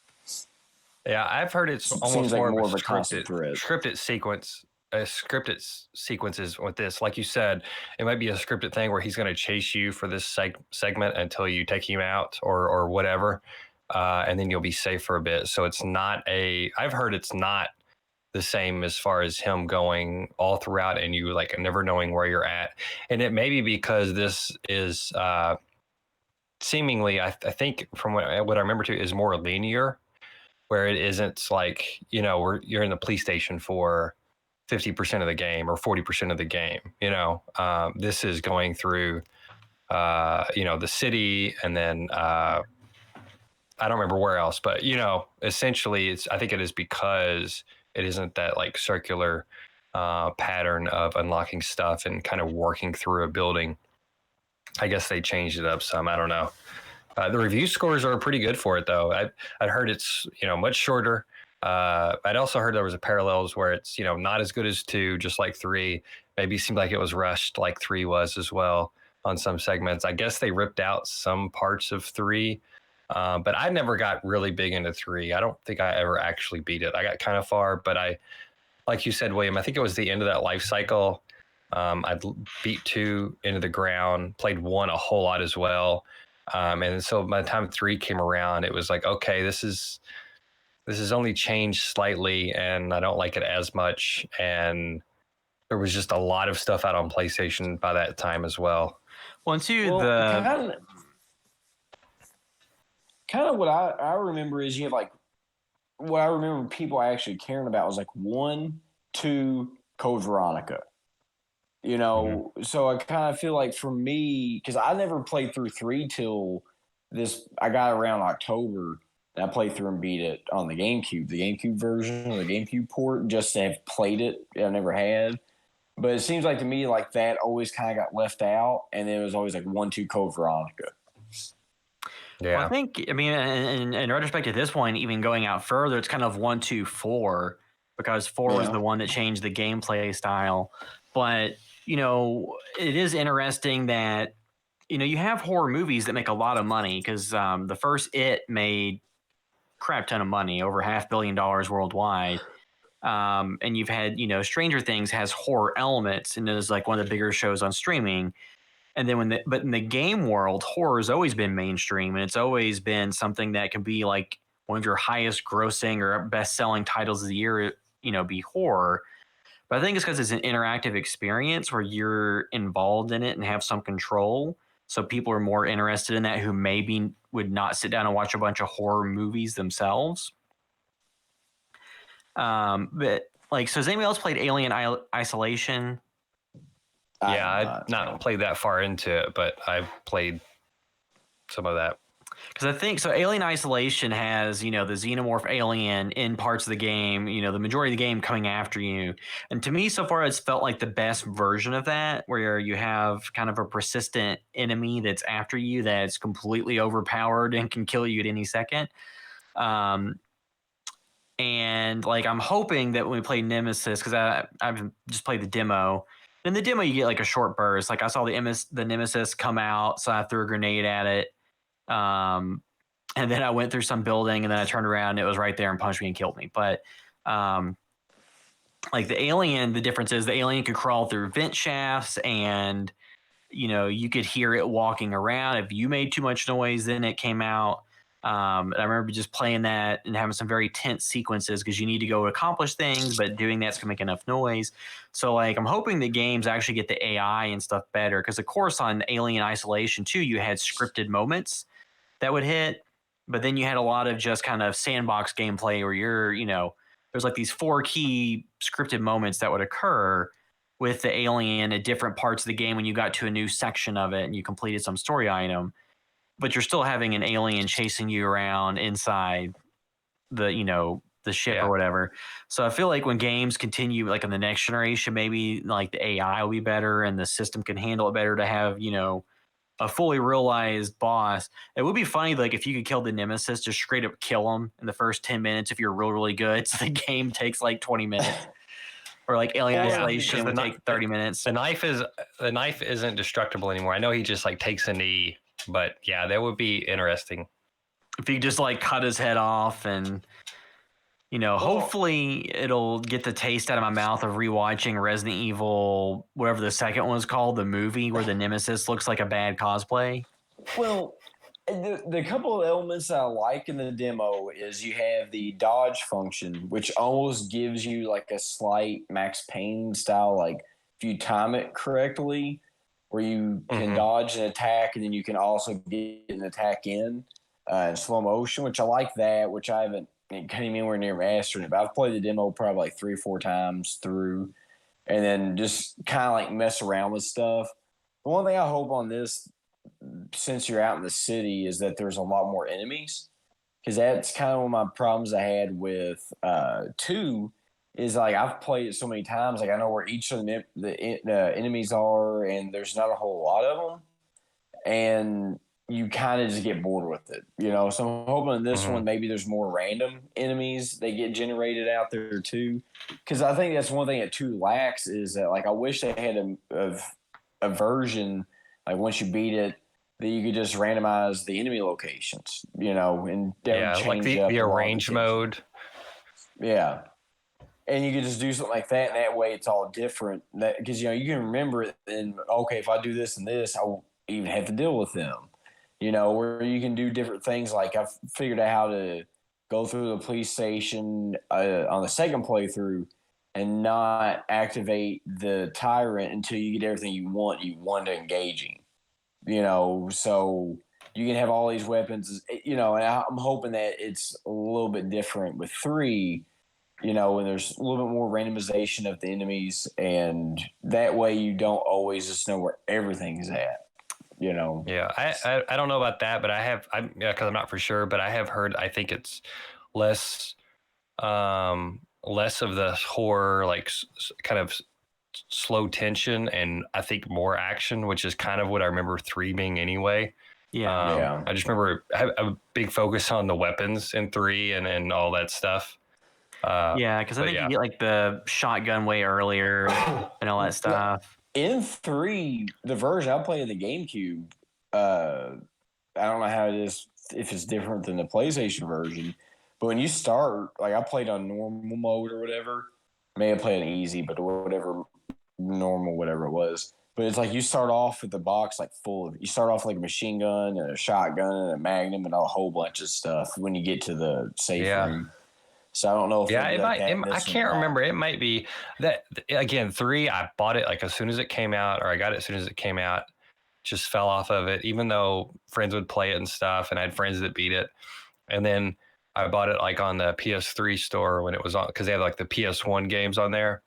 Yeah, I've heard it's almost like more of a scripted sequence. Scripted sequences with this, like you said, it might be a scripted thing where he's going to chase you for this segment until you take him out or whatever, and then you'll be safe for a bit. So it's not I've heard it's not the same as far as him going all throughout and you like never knowing where you're at. And it may be because this is seemingly, I think from what I remember too, is more linear, where it isn't like you're in the police station for 50% of the game or 40% of the game. This is going through, the city, and then I don't remember where else, but essentially, I think it is because it isn't that like circular pattern of unlocking stuff and kind of working through a building. I guess they changed it up some. I don't know. The review scores are pretty good for it, though. I'd heard it's much shorter. I'd also heard there was a parallels where it's not as good as 2, just like 3. Maybe seemed like it was rushed like 3 was as well on some segments. I guess they ripped out some parts of 3, but I never got really big into 3. I don't think I ever actually beat it. I got kind of far, but like you said, William, I think it was the end of that life cycle. I'd beat 2 into the ground, played 1 a whole lot as well. And so by the time 3 came around, it was like, okay, this has only changed slightly, and I don't like it as much. And there was just a lot of stuff out on PlayStation by that time as well. Kind of what I remember is you have like what I remember people actually caring about was like 1, 2, Code Veronica. You know, so I kind of feel like for me, because I never played through 3 till this, I got around October, and I played through and beat it on the GameCube version or the GameCube port, just to have played it. I never had. But it seems like to me, like that always kind of got left out, and then it was always like 1-2 Code Veronica. Yeah. Well, I think, I mean, in retrospect at this point, even going out further, it's kind of 1, 2, 4, because 4 was the one that changed the gameplay style. But, you know, it is interesting that, you know, you have horror movies that make a lot of money, because the first It made crap ton of money, over $500 million worldwide. And you've had, you know, Stranger Things has horror elements and is like one of the bigger shows on streaming. And then but in the game world, horror has always been mainstream, and it's always been something that can be like one of your highest grossing or best selling titles of the year, you know, be horror. But I think it's because it's an interactive experience where you're involved in it and have some control. So people are more interested in that who maybe would not sit down and watch a bunch of horror movies themselves. But like, so has anybody else played Alien Isolation? Yeah, I've not played that far into it, but I've played some of that. Because I think so. Alien Isolation has, you know, the xenomorph alien in parts of the game, you know, the majority of the game coming after you. And to me, so far, it's felt like the best version of that, where you have kind of a persistent enemy that's after you that's completely overpowered and can kill you at any second. And like, I'm hoping that when we play Nemesis, because I've just played the demo. In the demo, you get like a short burst. Like I saw the Nemesis come out, so I threw a grenade at it. And then I went through some building, and then I turned around and it was right there and punched me and killed me. But like the alien, the difference is the alien could crawl through vent shafts, and you know, you could hear it walking around. If you made too much noise, then it came out. And I remember just playing that and having some very tense sequences because you need to go accomplish things, but doing that's gonna make enough noise. So like, I'm hoping the games actually get the AI and stuff better, because of course on Alien Isolation 2, you had scripted moments that would hit, but then you had a lot of just kind of sandbox gameplay where you're, you know, there's like these 4 key scripted moments that would occur with the alien at different parts of the game when you got to a new section of it and you completed some story item, but you're still having an alien chasing you around inside the, you know, the ship or whatever. So I feel like when games continue, like in the next generation, maybe like the AI will be better and the system can handle it better to have, you know, a fully realized boss. It would be funny, like if you could kill the Nemesis, just straight up kill him in the first 10 minutes if you're really good. So the game takes like 20 minutes. Or like Alien Isolation would take 30 minutes. The knife isn't destructible anymore. I know he just like takes a knee, but yeah, that would be interesting. If he just like cut his head off, and you know, hopefully it'll get the taste out of my mouth of rewatching Resident Evil, whatever the second one was called, the movie where the Nemesis looks like a bad cosplay. Well, the couple of elements I like in the demo is you have the dodge function, which almost gives you like a slight Max Payne style, like if you time it correctly, where you can dodge an attack and then you can also get an attack in slow motion, which I like that, which I haven't anywhere near mastering it, but I've played the demo probably like 3 or 4 times through, and then just kind of like mess around with stuff. The one thing I hope on this, since you're out in the city, is that there's a lot more enemies, because that's kind of one of my problems I had with 2 is like I've played it so many times, like I know where each of the enemies are, and there's not a whole lot of them, and you kind of just get bored with it, you know. So I'm hoping in this one maybe there's more random enemies that get generated out there too, because I think that's one thing that 2 lacks, is that like I wish they had a version, like once you beat it, that you could just randomize the enemy locations, you know, and change like the arrange mode. Yeah, and you could just do something like that, and that way it's all different. That because you know you can remember it, and okay, if I do this and this, I won't even have to deal with them. You know, where you can do different things. Like I've figured out how to go through the police station on the second playthrough and not activate the tyrant until you get everything you want to engaging. You know, so you can have all these weapons, you know, and I'm hoping that it's a little bit different with 3, And there's a little bit more randomization of the enemies, and that way you don't always just know where everything's at. Yeah, I don't know about that, but because I'm not for sure, but I have heard, I think it's less less of the horror, like kind of slow tension, and I think more action, which is kind of what I remember 3 being anyway. Yeah. I just remember a big focus on the weapons in 3 and all that stuff. Because I think you get like the shotgun way earlier and all that stuff. In 3, the version I played in the GameCube, I don't know how it is, if it's different than the PlayStation version, but when you start, like I played on normal mode or whatever, may have played on easy, but whatever, normal, whatever it was. But it's like you start off with the box like full of, you start off like a machine gun and a shotgun and a magnum and a whole bunch of stuff when you get to the safe room. So I don't know if I can't remember. It might be that, again, 3, I bought it like as soon as it came out, or I got it as soon as it came out, just fell off of it, even though friends would play it and stuff, and I had friends that beat it. And then I bought it like on the PS3 store when it was on, because they have like the PS1 games on there.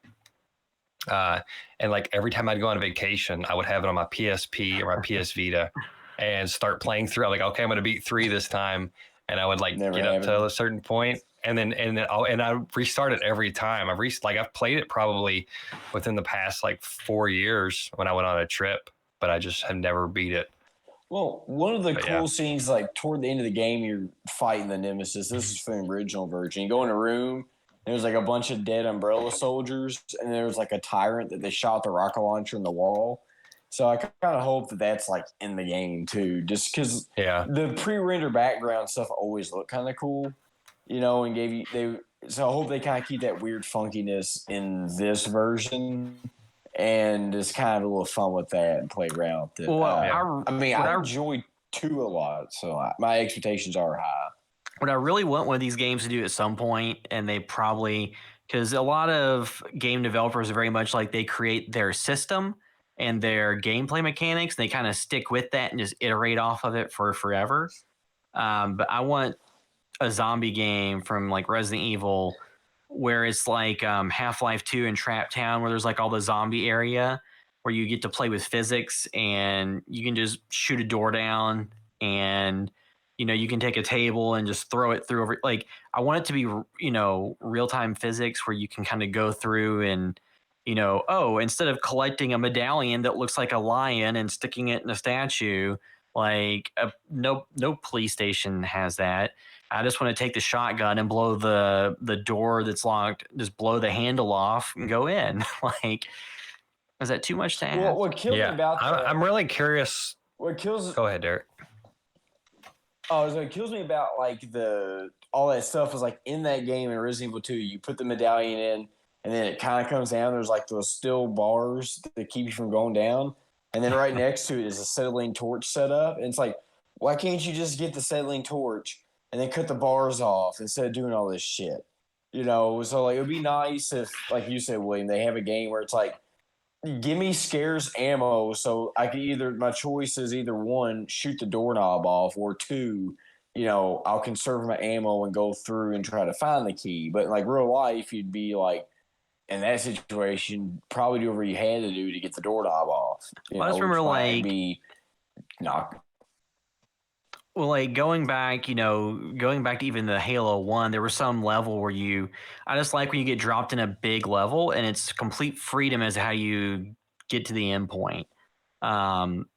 And like every time I'd go on vacation, I would have it on my PSP or my PS Vita and start playing through. I'm like, okay, I'm going to beat 3 this time. And I would like get up to a certain point, and I restart it every time. I've played it probably within the past like 4 years when I went on a trip, but I just have never beat it. Well, one of the cool scenes, like toward the end of the game, you're fighting the Nemesis. This is from the original version. You go in a room, and there's like a bunch of dead Umbrella soldiers, and there's like a tyrant that they shot the rocket launcher in the wall. So I kind of hope that that's like in the game too, just because the pre-render background stuff always looked kind of cool, and so I hope they kind of keep that weird funkiness in this version, and just kind of a little fun with that and play around with it. I enjoyed 2 a lot, so my expectations are high. What I really want one of these games to do at some point, and they probably, because a lot of game developers are very much like they create their system and their gameplay mechanics, and they kind of stick with that and just iterate off of it for forever. But I want a zombie game from like Resident Evil where it's like Half-Life 2 and Trap Town, where there's like all the zombie area where you get to play with physics and you can just shoot a door down, and you can take a table and just throw it through over. Like I want it to be real-time physics where you can kind of go through and instead of collecting a medallion that looks like a lion and sticking it in a statue, like no police station has that. I just want to take the shotgun and blow the door that's locked, just blow the handle off and go in. Like, is that too much to ask? Well, what kills me about I'm really curious. Go ahead, Derek. What kills me about like all that stuff is like in that game in Resident Evil 2, you put the medallion in, and then it kind of comes down. There's like those steel bars that keep you from going down. And then right next to it is a acetylene torch set up. And it's like, why can't you just get the acetylene torch and then cut the bars off instead of doing all this shit? So like it would be nice if, like you said, William, they have a game where it's like, give me scarce ammo so I can my choice is either 1, shoot the doorknob off, or 2, I'll conserve my ammo and go through and try to find the key. But like real life, you'd be like, in that situation, probably do whatever you had to do to get the doorknob off. I just remember going back to even the Halo 1, there was some level where I just like when you get dropped in a big level and it's complete freedom as how you get to the end point. And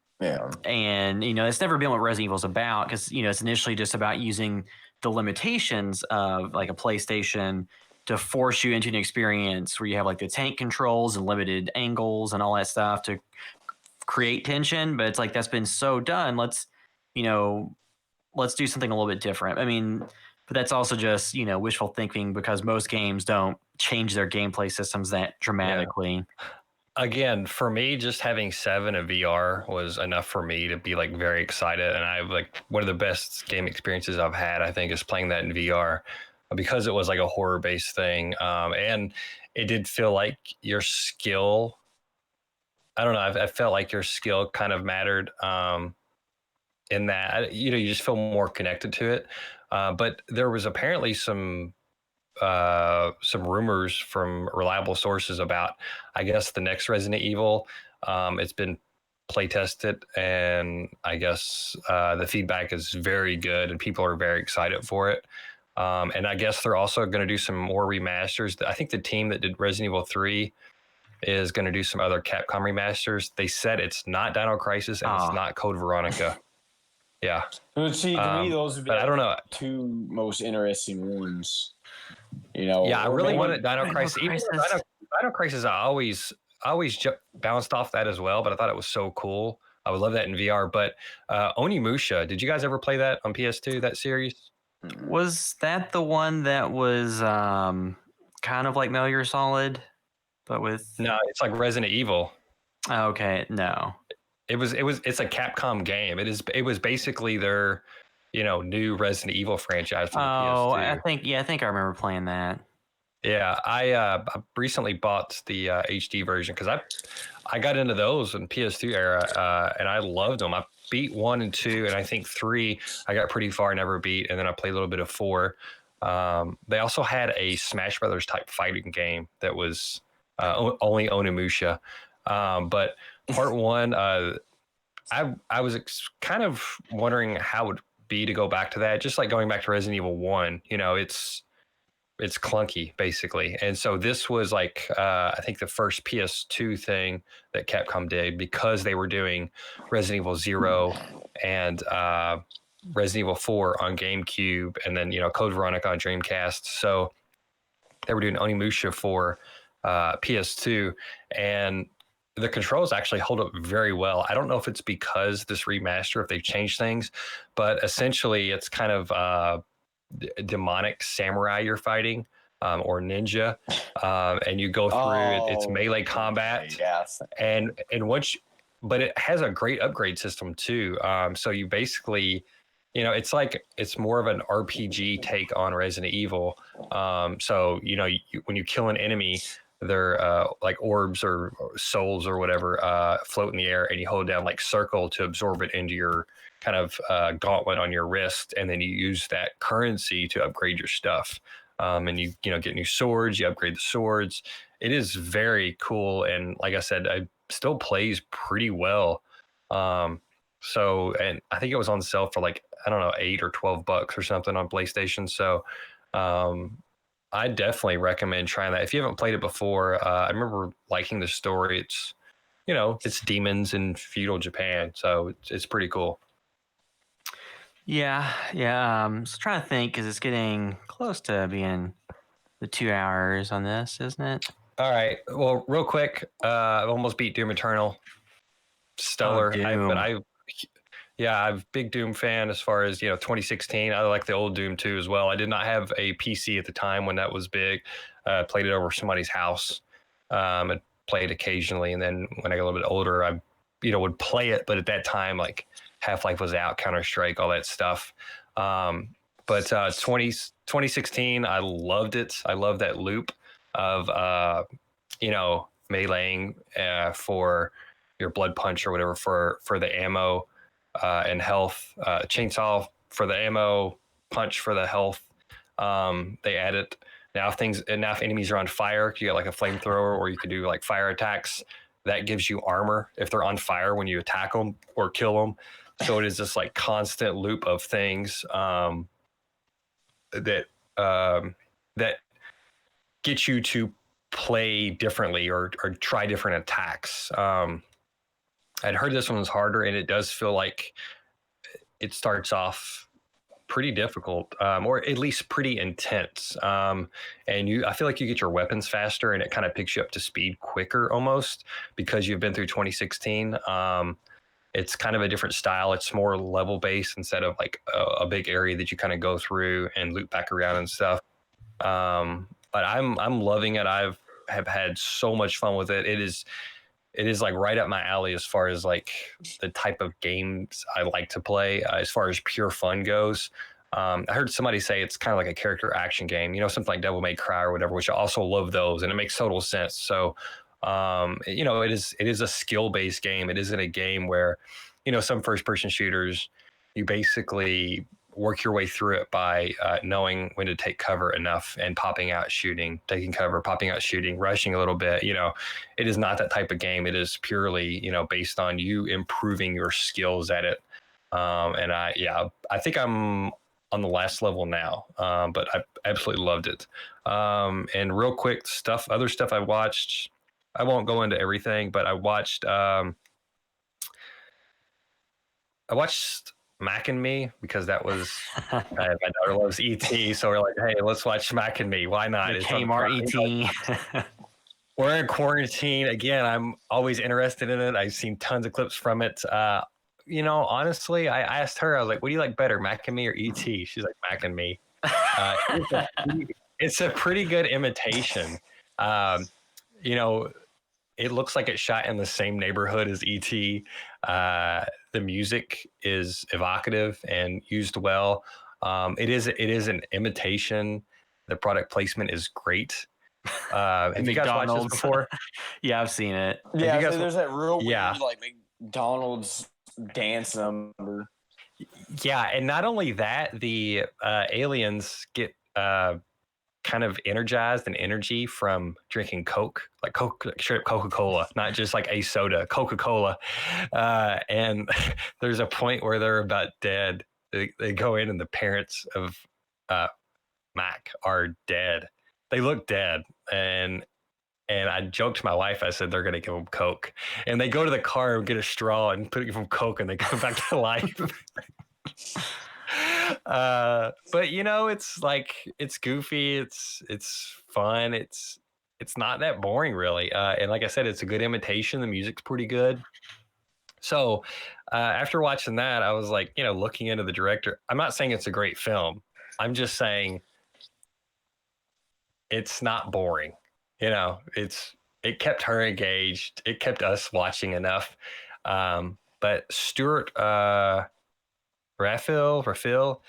it's never been what Resident Evil is about, because it's initially just about using the limitations of like a PlayStation to force you into an experience where you have like the tank controls and limited angles and all that stuff to create tension. But it's like, that's been so done. Let's do something a little bit different. I mean, but that's also just, wishful thinking, because most games don't change their gameplay systems that dramatically. Yeah. Again, for me, just having 7 in VR was enough for me to be like very excited. And I've like one of the best game experiences I've had, I think, is playing that in VR, because it was like a horror based thing. And it did feel like your skill, I don't know, I felt like your skill kind of mattered in that, you just feel more connected to it. But there was apparently some some rumors from reliable sources about, I guess, the next Resident Evil. It's been play tested, and I guess the feedback is very good, and people are very excited for it. And I guess they're also going to do some more remasters. I think the team that did Resident Evil 3 is going to do some other Capcom remasters. They said it's not Dino Crisis and it's not Code Veronica. Yeah. But see, to me, those would be but I don't know. two most interesting ones. You know, yeah, I really wanted Dino Dino Crisis. Even Dino Crisis, I always bounced off that as well, but I thought it was so cool. I would love that in VR. But Onimusha, did you guys ever play that on PS2? That series? Was that the one that was kind of like Metal Gear Solid, but with? No, it's like Resident Evil. Okay, no. It's a Capcom game. It was basically their, new Resident Evil franchise for the PS2. I think I remember playing that. Yeah, I recently bought the HD version because I got into those in PS2 era, and I loved them. I beat 1 and 2, and I think 3 I got pretty far, never beat, and then I played a little bit of 4. They also had a Smash Brothers type fighting game that was only Onimusha, but part 1, I was kind of wondering how it would be to go back to that, just like going back to Resident Evil 1. It's clunky basically, and so this was like I think the first PS2 thing that Capcom did, because they were doing Resident Evil 0 and Resident Evil 4 on GameCube, and then Code Veronica on Dreamcast. So they were doing Onimusha for PS2, and the controls actually hold up very well. I don't know if it's because this remaster, if they've changed things, but essentially it's kind of demonic samurai you're fighting, or ninja, and you go through it's melee combat, and but it has a great upgrade system too. So you basically, it's more of an RPG take on Resident Evil. So when you kill an enemy, they're like orbs or souls or whatever float in the air, and you hold down like circle to absorb it into your kind of gauntlet on your wrist, and then you use that currency to upgrade your stuff. And you get new swords, you upgrade the swords. It is very cool, and like I said, it still plays pretty well. So, and I think it was on sale for like, I don't know, $8 or $12 or something on PlayStation. So I definitely recommend trying that. If you haven't played it before, I remember liking the story. It's it's demons in feudal Japan, so it's pretty cool. Yeah. So trying to think, because it's getting close to being the 2 hours on this, isn't it? All right. Well, real quick, I almost beat Doom Eternal. Stellar. I'm a big Doom fan as far as 2016. I like the old Doom too as well. I did not have a PC at the time when that was big. Played it over somebody's house. And played occasionally, and then when I got a little bit older, I would play it. But at that time, like Half-Life was out, Counter-Strike, all that stuff. But 2016, I loved it. I love that loop of meleeing for your blood punch or whatever for the ammo and health, chainsaw for the ammo, punch for the health. They added now if enemies are on fire, you got like a flamethrower, or you can do like fire attacks. That gives you armor if they're on fire when you attack them or kill them. So it is this like constant loop of things that get you to play differently or try different attacks. I'd heard this one was harder, and it does feel like it starts off pretty difficult, or at least pretty intense. And I feel like you get your weapons faster, and it kind of picks you up to speed quicker almost because you've been through 2016. It's kind of a different style. It's more level based instead of like a big area that you kind of go through and loop back around and stuff. But I'm loving it. Have had so much fun with it. It is like right up my alley as far as like the type of games I like to play, as far as pure fun goes. I heard somebody say it's kind of like a character action game, something like Devil May Cry or whatever, which I also love those, and it makes total sense. So, it is a skill-based game. It isn't a game where, some first-person shooters, you basically work your way through it by knowing when to take cover enough and popping out, shooting, taking cover, popping out, shooting, rushing a little bit. It is not that type of game. It is purely, based on you improving your skills at it. And I think I'm on the last level now, but I absolutely loved it. And real quick other stuff I watched. I won't go into everything, but I watched Mac and Me because that was my daughter loves ET, so we're like, hey, let's watch Mac and Me. Why not? It's Kmart ET. We're in quarantine again. I'm always interested in it. I've seen tons of clips from it. Honestly, I asked her, I was like, what do you like better, Mac and Me or ET? She's like, Mac and Me. It's a pretty good imitation. It looks like it's shot in the same neighborhood as ET. The music is evocative and used well. It is an imitation. The product placement is great. Have you guys watched this before? Yeah, I've seen it. Yeah, there's that real weird like McDonald's dance number. Yeah, and not only that, the aliens get kind of energized and energy from drinking Coke, like straight Coca-Cola, not just like a soda, Coca-Cola. And there's a point where they're about dead. They go in and the parents of Mac are dead. They look dead. And I joked to my wife, I said, they're going to give them Coke. And they go to the car and get a straw and give them Coke and they come back to life. But it's goofy, it's fun, it's not that boring really, and like I said, it's a good imitation. The music's pretty good. So after watching that, I was like, looking into the director. I'm not saying it's a great film, I'm just saying it's not boring. It kept her engaged, it kept us watching enough. But Stuart Raphael.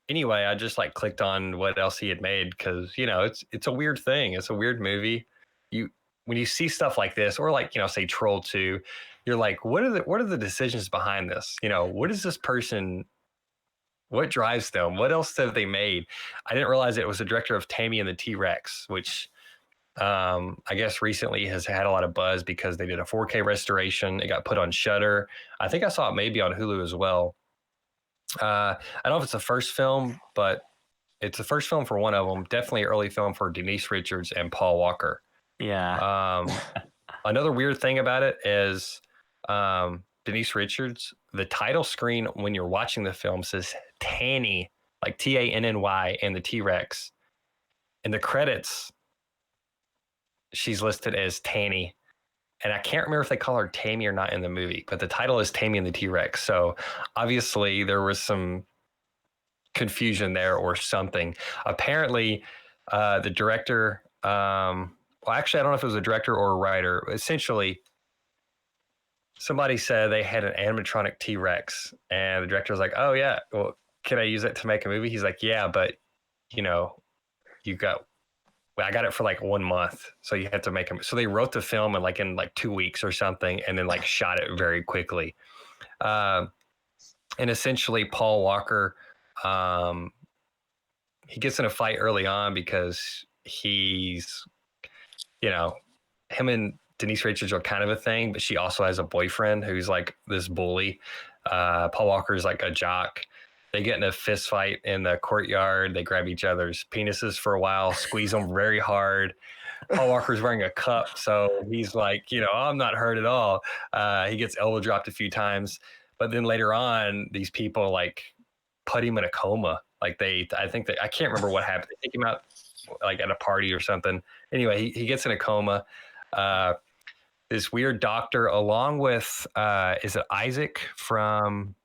Anyway, I just clicked on what else he had made because it's a weird thing. It's a weird movie. When you see stuff like this, or say Troll 2, you're like, what are the decisions behind this? What is this person? What drives them? What else have they made? I didn't realize it was the director of Tammy and the T-Rex, which I guess recently has had a lot of buzz because they did a 4K restoration. It got put on Shudder. I think I saw it maybe on Hulu as well. I don't know if it's the first film, but it's the first film for one of them. Definitely early film for Denise Richards and Paul Walker. Yeah. Another weird thing about it is Denise Richards, the title screen when you're watching the film says Tanny, like Tanny, and the T-Rex. In the credits, she's listed as Tanny. And I can't remember if they call her Tammy or not in the movie, but the title is Tammy and the T-Rex. So obviously there was some confusion there or something. Apparently, the director, actually, I don't know if it was a director or a writer. Essentially, somebody said they had an animatronic T-Rex, and the director was like, "Oh yeah, well, can I use it to make a movie?" He's like, "Yeah, but I got it for 1 month, so you have to make them." So they wrote the film in 2 weeks or something, and then shot it very quickly. And essentially, Paul Walker, he gets in a fight early on because he's, him and Denise Richards are kind of a thing, but she also has a boyfriend who's this bully. Paul Walker's a jock. They get in a fist fight in the courtyard. They grab each other's penises for a while, squeeze them very hard. Paul Walker's wearing a cup, so he's I'm not hurt at all. He gets elbow dropped a few times, but then later on, these people put him in a coma. I can't remember what happened. They take him out at a party or something. Anyway, he gets in a coma. This weird doctor, along with is it Isaac from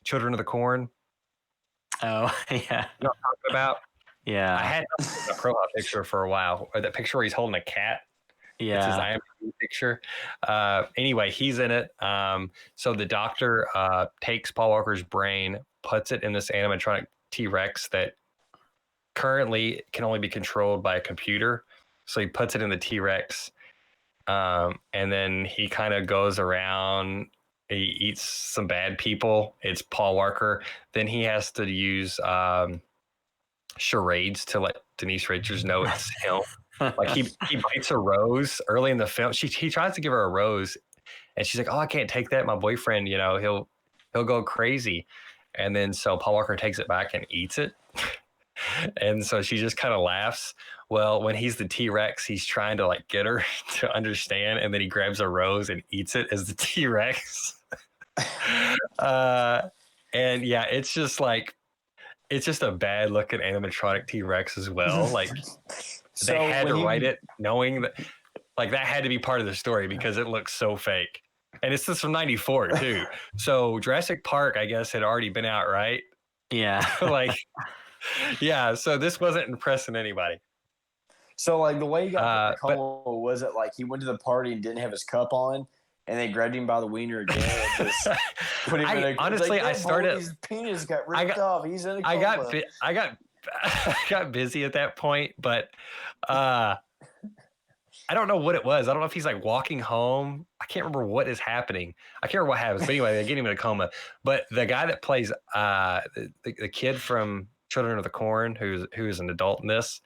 Children of the Corn? Oh, yeah. You know what I'm talking about? Yeah. I had a profile picture for a while, or that picture where he's holding a cat. Yeah. It's his IMDb picture. Anyway, he's in it. So the doctor takes Paul Walker's brain, puts it in this animatronic T-Rex that currently can only be controlled by a computer. So he puts it in the T-Rex, and then he kind of goes around He eats some bad people. It's Paul Walker. Then he has to use charades to let Denise Richards know it's him. Like he bites a rose early in the film. He tries to give her a rose, and she's like, "Oh, I can't take that. My boyfriend, he'll go crazy." And then so Paul Walker takes it back and eats it. And so she just kind of laughs. Well, when he's the T-Rex, he's trying to like get her to understand, and then he grabs a rose and eats it as the T-Rex. And yeah, it's just a bad looking animatronic T-Rex as well. Like they had to write it knowing that like that had to be part of the story because it looks so fake. And it's just from 94 too. So Jurassic Park, I guess, had already been out, right? Yeah. Like, yeah. So this wasn't impressing anybody. So like the way he got put in a coma was it like he went to the party and didn't have his cup on, and they grabbed him by the wiener again and just put him in a. Honestly, like, I started. His penis got ripped off. He's in a coma. I got busy at that point, but I don't know what it was. I don't know if he's like walking home. I can't remember what is happening. I can't remember what happens. But anyway, they get him in a coma. But the guy that plays the kid from Children of the Corn, who is an adult in this,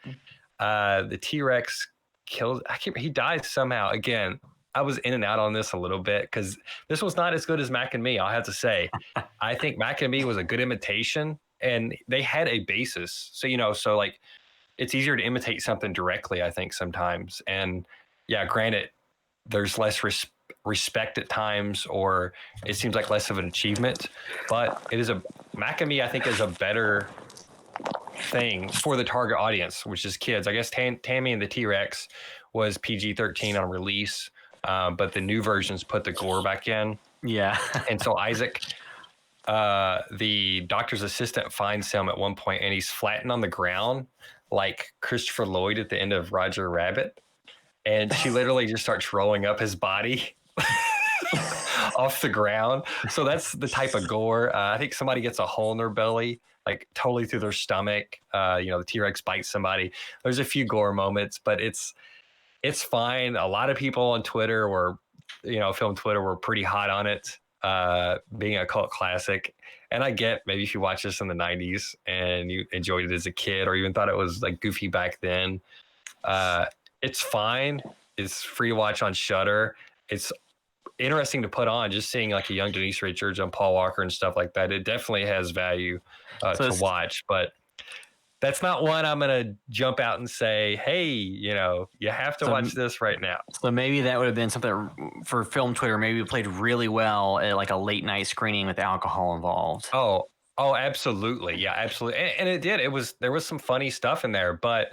the T-Rex kills. He dies somehow. Again, I was in and out on this a little bit because this was not as good as Mac and Me. I'll have to say. I think Mac and Me was a good imitation, and they had a basis. So like. It's easier to imitate something directly, I think, sometimes. And yeah, granted, there's less respect at times, or it seems like less of an achievement. But it is Mac and Me, I think, is a better thing for the target audience, which is kids. I guess Tammy and the T-Rex was PG-13 on release, but the new versions put the gore back in. Yeah. And so Isaac, the doctor's assistant, finds him at one point, and he's flattened on the ground like Christopher Lloyd at the end of Roger Rabbit. And she literally just starts rolling up his body off the ground. So that's the type of gore. I think somebody gets a hole in their belly, like totally through their stomach. The T-Rex bites somebody. There's a few gore moments, but it's fine. A lot of people on Twitter film Twitter were pretty hot on it, being a cult classic. And I get maybe if you watched this in the 90s and you enjoyed it as a kid or even thought it was like goofy back then, it's fine. It's free to watch on Shudder. It's interesting to put on, just seeing like a young Denise Richards and Paul Walker and stuff like that. It definitely has value to watch, but that's not one I'm going to jump out and say, hey, you have to watch this right now. So maybe that would have been something for film Twitter. Maybe it played really well at like a late night screening with alcohol involved. Oh, absolutely. Yeah, absolutely. And it did. There was some funny stuff in there, but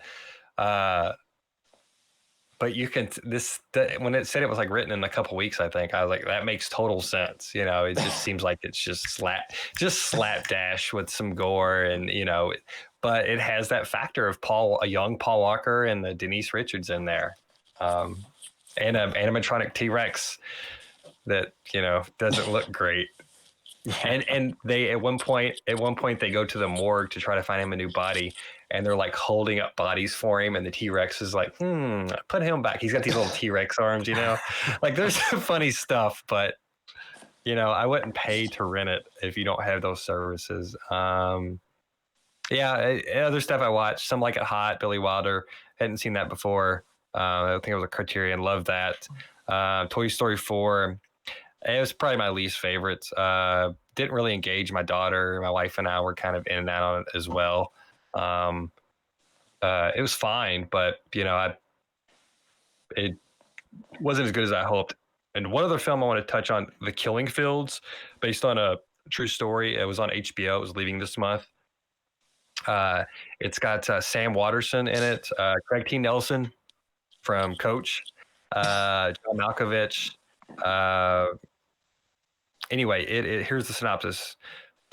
you can, when it said it was like written in a couple weeks, I think I was like, that makes total sense. It just seems like it's just slapdash with some gore and, but it has that factor of a young Paul Walker and the Denise Richards in there. And an animatronic T-Rex that, doesn't look great. And they, at one point they go to the morgue to try to find him a new body, and they're like holding up bodies for him. And the T-Rex is like, put him back. He's got these little T-Rex arms, like there's some funny stuff, but I wouldn't pay to rent it if you don't have those services. Other stuff I watched, Some Like It Hot, Billy Wilder. Hadn't seen that before. I think it was a Criterion. Loved that. Toy Story 4. It was probably my least favorite. Didn't really engage my daughter. My wife and I were kind of in and out on it as well. It was fine, but it wasn't as good as I hoped. And one other film I want to touch on, The Killing Fields, based on a true story. It was on HBO. It was leaving this month. It's got Sam Waterston in it, Craig T. Nelson from Coach, John Malkovich. Anyway, here's the synopsis.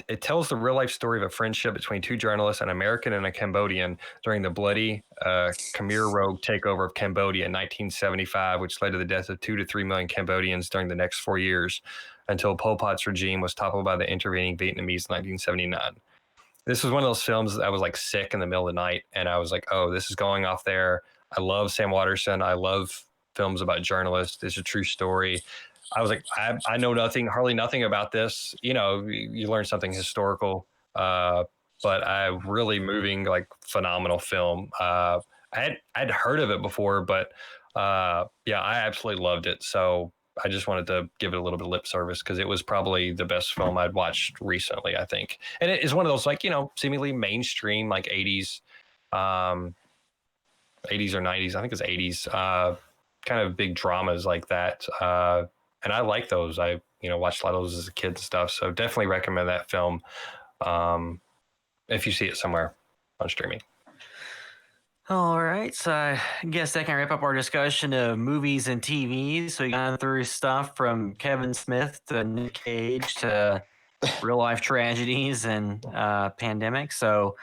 It tells the real life story of a friendship between two journalists, an American and a Cambodian, during the bloody Khmer Rouge takeover of Cambodia in 1975, which led to the death of 2 to 3 million Cambodians during the next 4 years, until Pol Pot's regime was toppled by the intervening Vietnamese in 1979. This was one of those films that I was like sick in the middle of the night, and I was like, oh, this is going off there. I love Sam Waterston. I love films about journalists. It's a true story. I was like, I know hardly nothing about this. You know, you learn something historical, but a really moving, like phenomenal film. I'd heard of it before, but yeah, I absolutely loved it. So I just wanted to give it a little bit of lip service because it was probably the best film I'd watched recently, I think. And it is one of those, like, you know, seemingly mainstream, like 80s, 80s or 90s. I think it's 80s, kind of big dramas like that. And I like those. I, you know, watched a lot of those as a kid and stuff. So definitely recommend that film if you see it somewhere on streaming. All right, so I guess that can wrap up our discussion of movies and TV. So we got through stuff from Kevin Smith to Nick Cage to real life tragedies and pandemic. So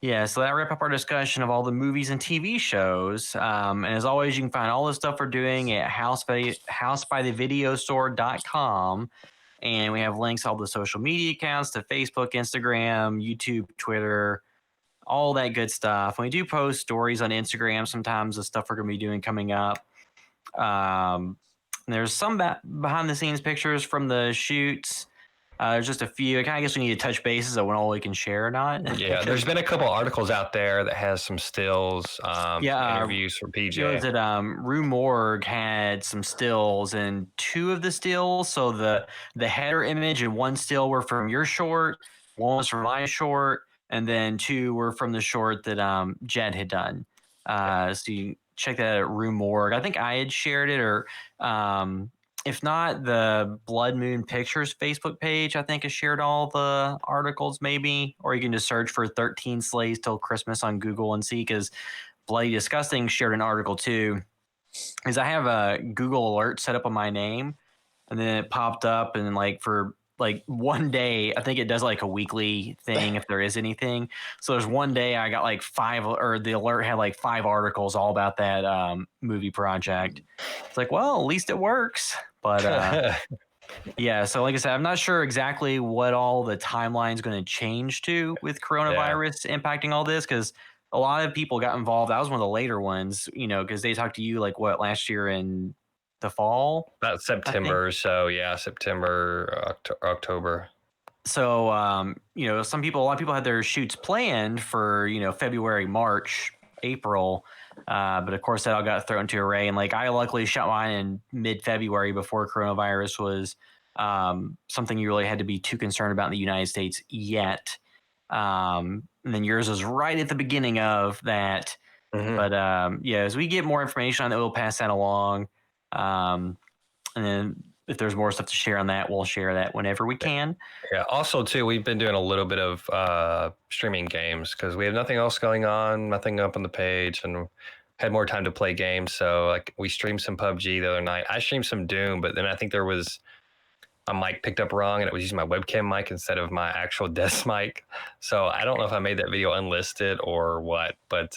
yeah, so that wrap up our discussion of all the movies and TV shows. And as always, you can find all the stuff we're doing at housebythevideostore.com. And we have links to all the social media accounts to Facebook, Instagram, YouTube, Twitter, all that good stuff. We do post stories on Instagram sometimes of stuff we're going to be doing coming up. There's some behind the scenes pictures from the shoots. There's just a few. I kind of guess we need to touch bases on all we can share or not. Yeah, there's been a couple articles out there that has some stills, interviews from PJ. It was that Rue Morgue had some stills, and two of the stills, so the header image and one still were from your short, one was from my short, and then two were from the short that Jed had done. So you check that out at Rue Morgue. I think I had shared it, or if not, the Blood Moon Pictures Facebook page, I think, has shared all the articles, maybe. Or you can just search for 13 Slays Till Christmas on Google and see, because Bloody Disgusting shared an article too. Because I have a Google alert set up on my name, and then it popped up, and like for like one day, I think it does like a weekly thing if there is anything. So there's one day I got like 5, or the alert had like 5 articles all about that movie project. It's like, well, at least it works. But yeah, so like I said, I'm not sure exactly what all the timeline's going to change to with coronavirus impacting all this, because a lot of people got involved. That was one of the later ones, you know, because they talked to you like what, last year in the fall? About September or so, yeah, September, October. So, you know, a lot of people had their shoots planned for, you know, February, March, April. But of course that all got thrown into array. And like, I luckily shot mine in mid-February before coronavirus was something you really had to be too concerned about in the United States yet. And then yours was right at the beginning of that. Mm-hmm. But yeah, as we get more information on it, we'll pass that along. And then if there's more stuff to share on that, we'll share that whenever we can. Yeah. Also, too, we've been doing a little bit of streaming games because we have nothing else going on, nothing up on the page, and had more time to play games. So, like, we streamed some PUBG the other night. I streamed some Doom, but then I think there was a mic picked up wrong, and it was using my webcam mic instead of my actual desk mic. So I don't know if I made that video unlisted or what, but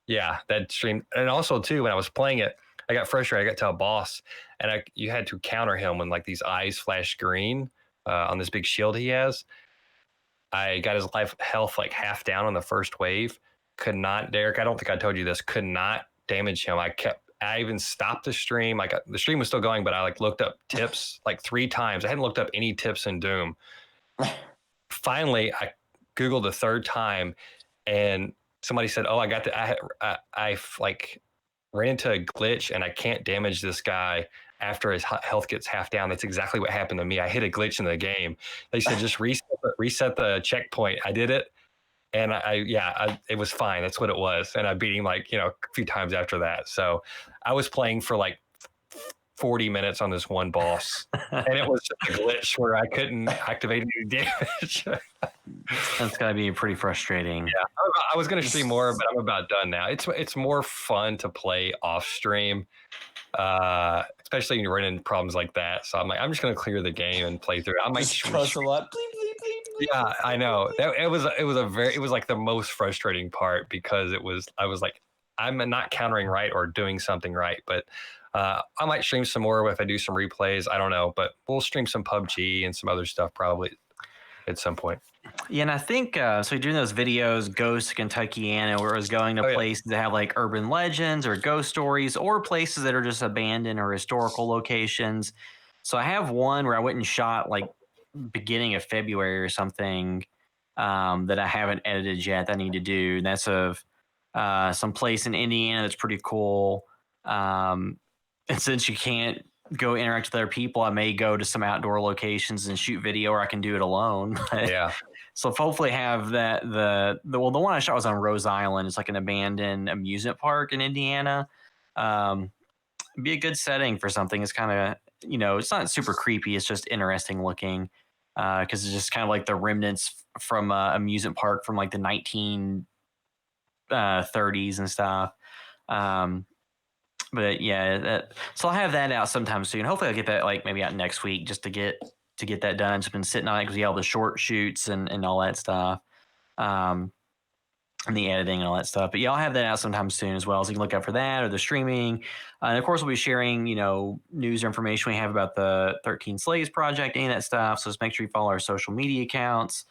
yeah, that stream. And also, too, when I was playing it, I got frustrated. I got to a boss, and you had to counter him when like these eyes flash green on this big shield he has. I got his health like half down on the first wave. Could not, Derek, I don't think I told you this, could not damage him. I even stopped the stream. Like the stream was still going, but I like looked up tips like 3 times. I hadn't looked up any tips in Doom. Finally, I Googled the 3rd time, and somebody said, "Oh, I got I like ran into a glitch, and I can't damage this guy after his health gets half down." That's exactly what happened to me. I hit a glitch in the game. They said just reset the checkpoint. I did it, and it was fine. That's what it was, and I beat him like, you know, a few times after that. So I was playing for like 40 minutes on this one boss, and it was just a glitch where I couldn't activate any damage. That's got to be pretty frustrating. Yeah, I was going to stream more, but I'm about done now. It's more fun to play off stream, especially when you run into problems like that. So I'm like, I'm just going to clear the game and play through it. I might trust a lot. Yeah, I know. It was like the most frustrating part because I was like, I'm not countering right or doing something right, but I might stream some more if I do some replays. I don't know, but we'll stream some PUBG and some other stuff probably at some point. Yeah, and I think so. Doing those videos, Ghost to Kentuckiana, where it was going to places that have like urban legends or ghost stories, or places that are just abandoned or historical locations. So I have one where I went and shot like beginning of February or something that I haven't edited yet that I need to do. And that's of some place in Indiana that's pretty cool. And since you can't go interact with other people, I may go to some outdoor locations and shoot video, or I can do it alone. Yeah. So hopefully have that the one I shot was on Rose Island. It's like an abandoned amusement park in Indiana. Be a good setting for something. It's kind of, it's not super creepy. It's just interesting looking because it's just kind of like the remnants from amusement park from like the 1930s and stuff. But yeah, so I'll have that out sometime soon. Hopefully I'll get that like maybe out next week just to get that done. It's been sitting on it because we have all the short shoots and all that stuff. And the editing and all that stuff. But yeah, I'll have that out sometime soon as well. So you can look out for that or the streaming. And of course, we'll be sharing, news or information we have about the 13 Slaves project, any of that stuff. So just make sure you follow our social media accounts.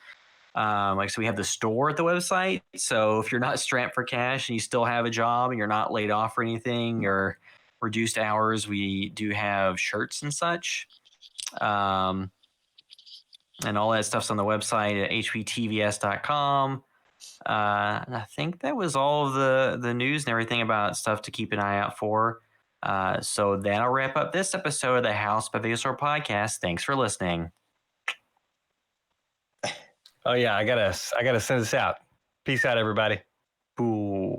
So we have the store at the website. So if you're not strapped for cash and you still have a job and you're not laid off or anything or reduced hours, we do have shirts and such. And all that stuff's on the website at HBTVS.com. And I think that was all of the news and everything about stuff to keep an eye out for. So that'll wrap up this episode of the House by Vegasaur podcast. Thanks for listening. Oh yeah, I gotta send this out. Peace out, everybody. Ooh.